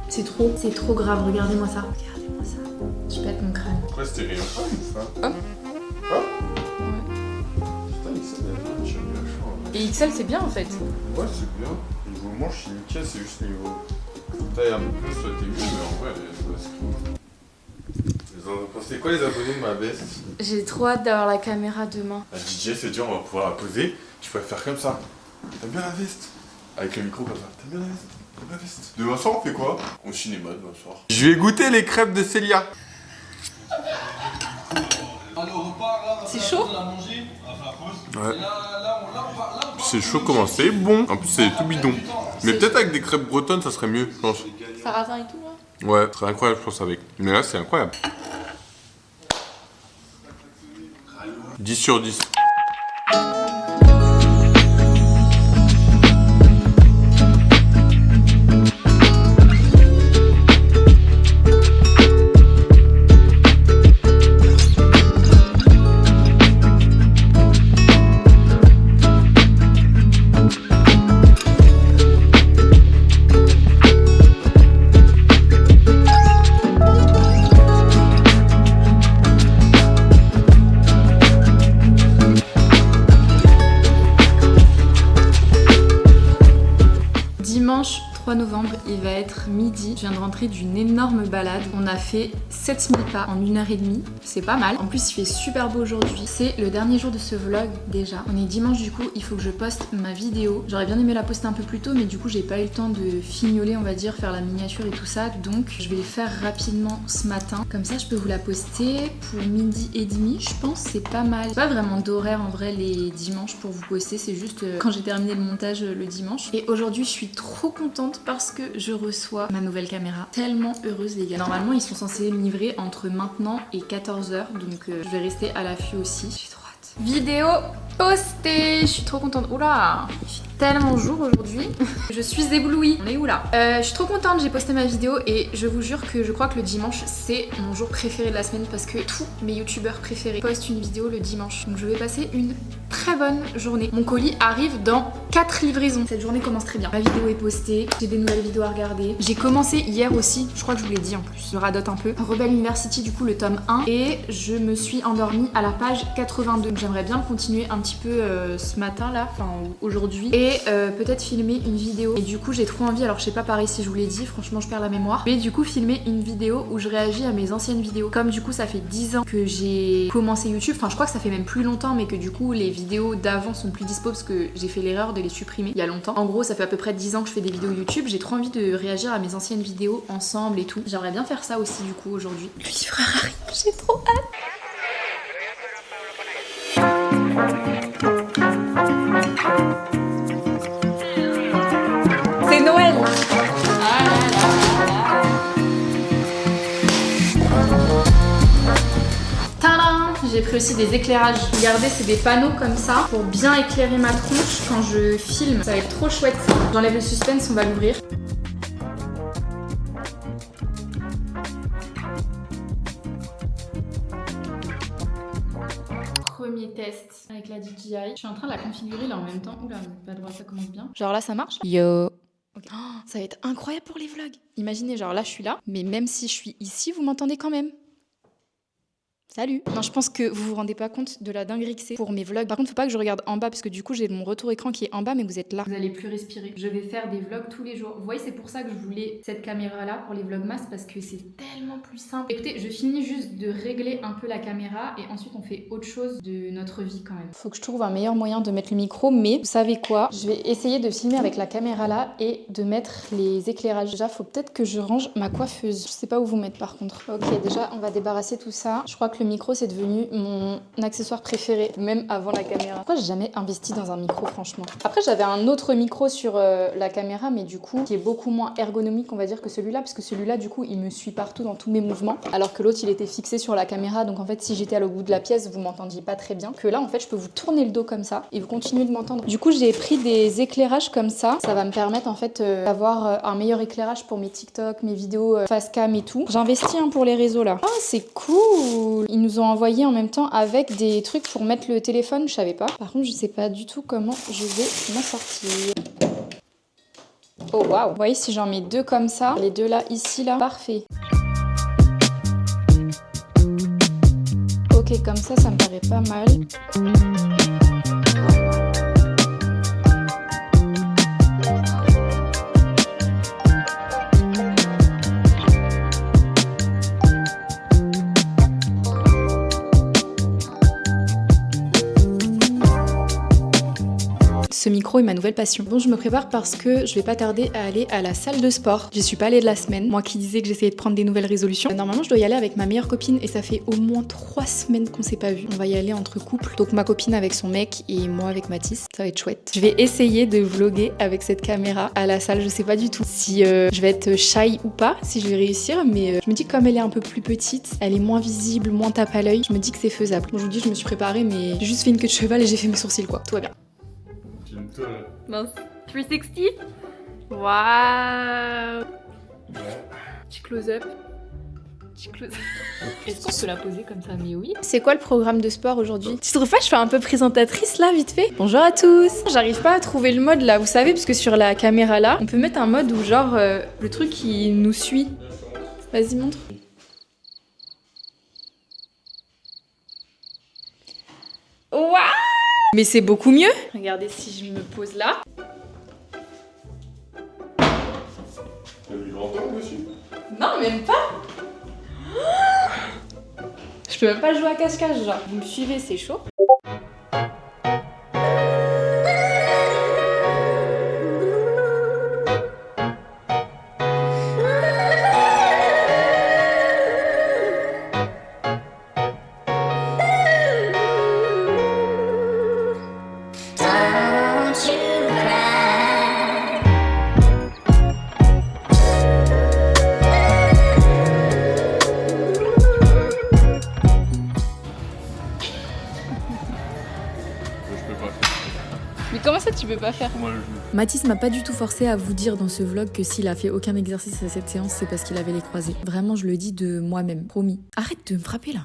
C'est trop grave. Regardez-moi ça. Regardez-moi ça. Je pète mon crâne. Après, c'était rien ça. Hop. Hop. Putain, XL, j'aime bien le choix. Et XL, c'est bien en fait. Ouais, c'est bien. Niveau manche, c'est nickel, c'est juste niveau taille un peu plus, soit t'es mieux, mais en vrai, vous en pensez quoi les abonnés de ma veste? J'ai trop hâte d'avoir la caméra demain. La DJ se dit on va pouvoir la poser, je pourrais faire comme ça. T'aimes bien la veste? Avec le micro comme ça. T'aimes bien la veste? T'aimes bien la veste? Demain soir on fait quoi? Au cinéma demain soir. Je vais goûter les crêpes de Célia. C'est chaud? Ouais. C'est chaud comment c'est bon. En plus c'est tout bidon. Mais peut-être avec des crêpes bretonnes ça serait mieux je pense. Sarrasin et tout là? Ouais, ce serait incroyable je pense avec. Mais là c'est incroyable. 10 sur 10. Dimanche 3 novembre, il va être midi. Je viens de rentrer d'une énorme balade. On a fait 7000 pas en 1h30. C'est pas mal. En plus, il fait super beau aujourd'hui. C'est le dernier jour de ce vlog déjà. On est dimanche du coup, il faut que je poste ma vidéo. J'aurais bien aimé la poster un peu plus tôt, mais du coup, j'ai pas eu le temps de fignoler, on va dire, faire la miniature et tout ça. Donc, je vais le faire rapidement ce matin. Comme ça, je peux vous la poster pour 12h30. Je pense c'est pas mal. Pas vraiment d'horaire en vrai les dimanches pour vous poster. C'est juste quand j'ai terminé le montage le dimanche. Et aujourd'hui, je suis trop contente contente parce que je reçois ma nouvelle caméra. Tellement heureuse les gars. Normalement ils sont censés me livrer entre maintenant et 14h, donc je vais rester à l'affût aussi. J'ai trop hâte. Vidéo postée. Je suis trop contente. Oula, il fait tellement jour aujourd'hui. Je suis éblouie. On est où là? Je suis trop contente, j'ai posté ma vidéo et je vous jure que je crois que le dimanche c'est mon jour préféré de la semaine parce que tous mes youtubeurs préférés postent une vidéo le dimanche. Donc je vais passer une très bonne journée. Mon colis arrive dans 4 livraisons. Cette journée commence très bien. Ma vidéo est postée, j'ai des nouvelles vidéos à regarder. J'ai commencé hier aussi, je crois que je vous l'ai dit en plus, je radote un peu. Rebelle University du coup le tome 1 et je me suis endormie à la page 82. Donc j'aimerais bien continuer un petit peu ce matin là, enfin aujourd'hui. Et peut-être filmer une vidéo. Et du coup j'ai trop envie, alors je sais pas pareil si je vous l'ai dit, franchement je perds la mémoire. Mais du coup filmer une vidéo où je réagis à mes anciennes vidéos. Comme du coup ça fait 10 ans que j'ai commencé YouTube, enfin je crois que ça fait même plus longtemps mais que du coup les vidéos d'avant sont plus dispo parce que j'ai fait l'erreur de les supprimer il y a longtemps. En gros ça fait à peu près 10 ans que je fais des vidéos YouTube, j'ai trop envie de réagir à mes anciennes vidéos ensemble et tout. J'aimerais bien faire ça aussi du coup aujourd'hui. Le livreur arrive, j'ai trop hâte. C'est Noël. Tadam! J'ai pris aussi des éclairages. Regardez, c'est des panneaux comme ça pour bien éclairer ma tronche quand je filme. Ça va être trop chouette. J'enlève le suspense, on va l'ouvrir. Premier test avec la DJI. Je suis en train de la configurer là en même temps. Oula, pas droit, ça commence bien. Genre là, ça marche? Yo! Okay. Oh, ça va être incroyable pour les vlogs. Imaginez, genre là, je suis là, mais même si je suis ici, vous m'entendez quand même. Salut! Non, je pense que vous vous rendez pas compte de la dinguerie que c'est pour mes vlogs. Par contre, faut pas que je regarde en bas parce que du coup, j'ai mon retour écran qui est en bas, mais vous êtes là. Vous allez plus respirer. Je vais faire des vlogs tous les jours. Vous voyez, c'est pour ça que je voulais cette caméra-là pour les vlogmas parce que c'est tellement plus simple. Écoutez, je finis juste de régler un peu la caméra et ensuite on fait autre chose de notre vie quand même. Faut que je trouve un meilleur moyen de mettre le micro, mais vous savez quoi? Je vais essayer de filmer avec la caméra là et de mettre les éclairages. Déjà, faut peut-être que je range ma coiffeuse. Je sais pas où vous mettre par contre. Ok, déjà, on va débarrasser tout ça. Je crois que le micro c'est devenu mon accessoire préféré, même avant la caméra. Pourquoi j'ai jamais investi dans un micro franchement? Après j'avais un autre micro sur la caméra mais du coup qui est beaucoup moins ergonomique on va dire que celui-là parce que celui-là du coup il me suit partout dans tous mes mouvements alors que l'autre il était fixé sur la caméra donc en fait si j'étais à l'autre bout de la pièce vous m'entendiez pas très bien. Que là en fait je peux vous tourner le dos comme ça et vous continuez de m'entendre. Du coup j'ai pris des éclairages comme ça va me permettre en fait d'avoir un meilleur éclairage pour mes TikTok, mes vidéos face cam et tout. J'investis pour les réseaux là. Oh c'est cool! Ils nous ont envoyé en même temps avec des trucs pour mettre le téléphone, je savais pas. Par contre, je sais pas du tout comment je vais m'en sortir. Oh waouh! Vous voyez, si j'en mets deux comme ça, les deux là, ici, là, parfait. Ok, comme ça me paraît pas mal. Ce micro est ma nouvelle passion. Bon, je me prépare parce que je vais pas tarder à aller à la salle de sport. J'y suis pas allée de la semaine. Moi qui disais que j'essayais de prendre des nouvelles résolutions. Normalement, je dois y aller avec ma meilleure copine et ça fait au moins 3 semaines qu'on s'est pas vu. On va y aller entre couples. Donc ma copine avec son mec et moi avec Mathis. Ça va être chouette. Je vais essayer de vlogger avec cette caméra à la salle. Je sais pas du tout si je vais être shy ou pas, si je vais réussir. Mais je me dis que comme elle est un peu plus petite, elle est moins visible, moins tape à l'œil. Je me dis que c'est faisable. Aujourd'hui, je me suis préparée, mais j'ai juste fait une queue de cheval et j'ai fait mes sourcils quoi. Tout va bien. Mince. 360. Waouh. Petit close-up. Petit close-up. Est-ce qu'on peut la poser comme ça? Mais oui. C'est quoi le programme de sport aujourd'hui? Tu trouves pas que je fais un peu présentatrice là, vite fait? Bonjour à tous. J'arrive pas à trouver le mode là, vous savez, parce que sur la caméra là, on peut mettre un mode où genre le truc qui nous suit. Vas-y, montre. Waouh! Mais c'est beaucoup mieux. Regardez si je me pose là. T'as vu longtemps dessus? Non, même pas. Je peux même pas jouer à cache-cache, genre. Vous me suivez, c'est chaud. veux pas faire. Comment le joue? Mathis m'a pas du tout forcé à vous dire dans ce vlog que s'il a fait aucun exercice à cette séance, c'est parce qu'il avait les croisés. Vraiment, je le dis de moi-même, promis. Arrête de me frapper là.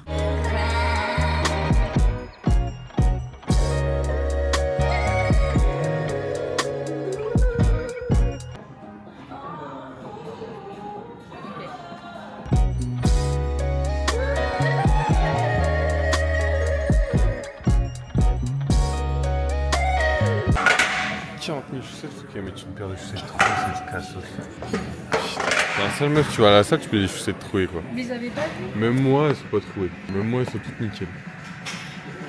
Chaussettes, faut qu'elle mette une paire de chaussettes trouées, c'est casse aussi. T'es un sale meuf, tu vas à la salle, tu mets des chaussettes trouées quoi. Vous les avez pas vues? Même moi, elles sont pas trouées. Même moi, elles sont toutes nickel.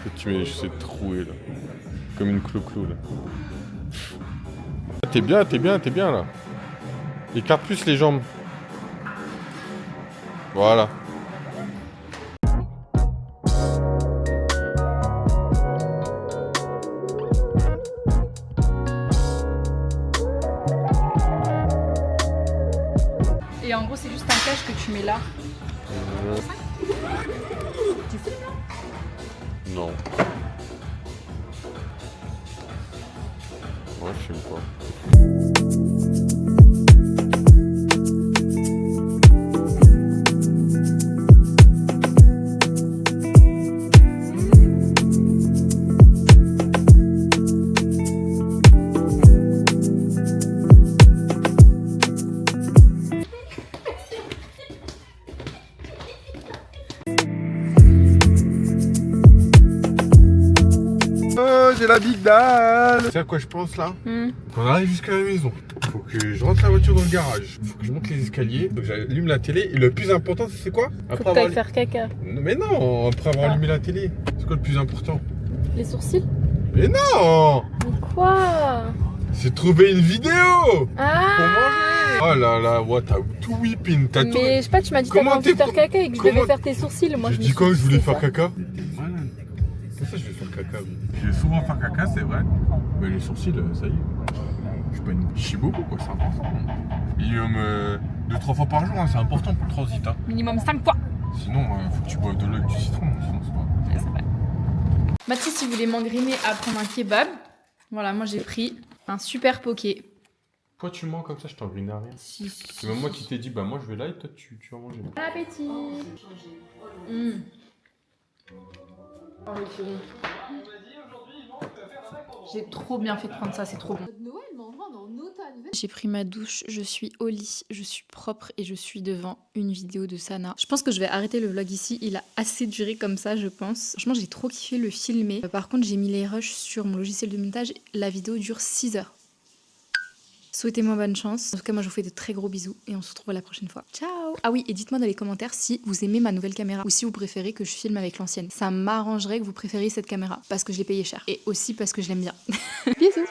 Et tu mets des chaussettes trouées là. Comme une clo-clo là. T'es bien là. Écarte plus les jambes. Voilà. Et en gros, c'est juste un cache que tu mets là. Non. Ouais, je sais pas. Oh, j'ai la big dalle. Tu sais à quoi je pense là? Quand on arrive jusqu'à la maison, faut que je rentre la voiture dans le garage, faut que je monte les escaliers, donc j'allume la télé et le plus important c'est quoi? Faut que t'ailles faire caca. Mais non, après avoir allumé la télé, c'est quoi le plus important? Les sourcils? Mais non! Mais quoi? C'est trouver une vidéo pour Ah! manger. Oh là là, ouais, t'as tout whipping, t'as tout. Mais je sais pas, tu m'as dit que t'avais Comment envie de faire t'es- caca et que je comment- devais faire tes sourcils. Moi, J'ai me dit suis quoi? Je voulais c'est faire ça. caca? T'es malade. C'est ça, je vais faire caca. Oui. Je vais souvent faire caca, c'est vrai. Mais les sourcils, ça y est. Je suis pas une. Je chie beaucoup, quoi, c'est important. Minimum 2-3 fois par jour, hein, c'est important pour le transit. Hein. Minimum 5 fois. Sinon, faut que tu boives de l'eau avec du citron. Sinon, c'est pas. Ouais, c'est vrai. Mathis, il voulait m'engrimer à prendre un kebab. Voilà, moi j'ai pris un super poké. Toi, tu mens comme ça, je t'engrine à rien. Si. C'est même moi qui t'ai dit, bah moi je vais là et toi tu vas manger. Bon appétit. Oh, c'est bon. J'ai trop bien fait de prendre ça, c'est trop bon. J'ai pris ma douche, je suis au lit, je suis propre et je suis devant une vidéo de Sana. Je pense que je vais arrêter le vlog ici, il a assez duré comme ça je pense. Franchement j'ai trop kiffé le filmer. Par contre j'ai mis les rushs sur mon logiciel de montage, la vidéo dure 6 heures. Souhaitez-moi bonne chance. En tout cas moi je vous fais de très gros bisous et on se retrouve la prochaine fois. Ciao! Ah oui et dites-moi dans les commentaires si vous aimez ma nouvelle caméra ou si vous préférez que je filme avec l'ancienne. Ça m'arrangerait que vous préfériez cette caméra parce que je l'ai payée cher et aussi parce que je l'aime bien. Bisous!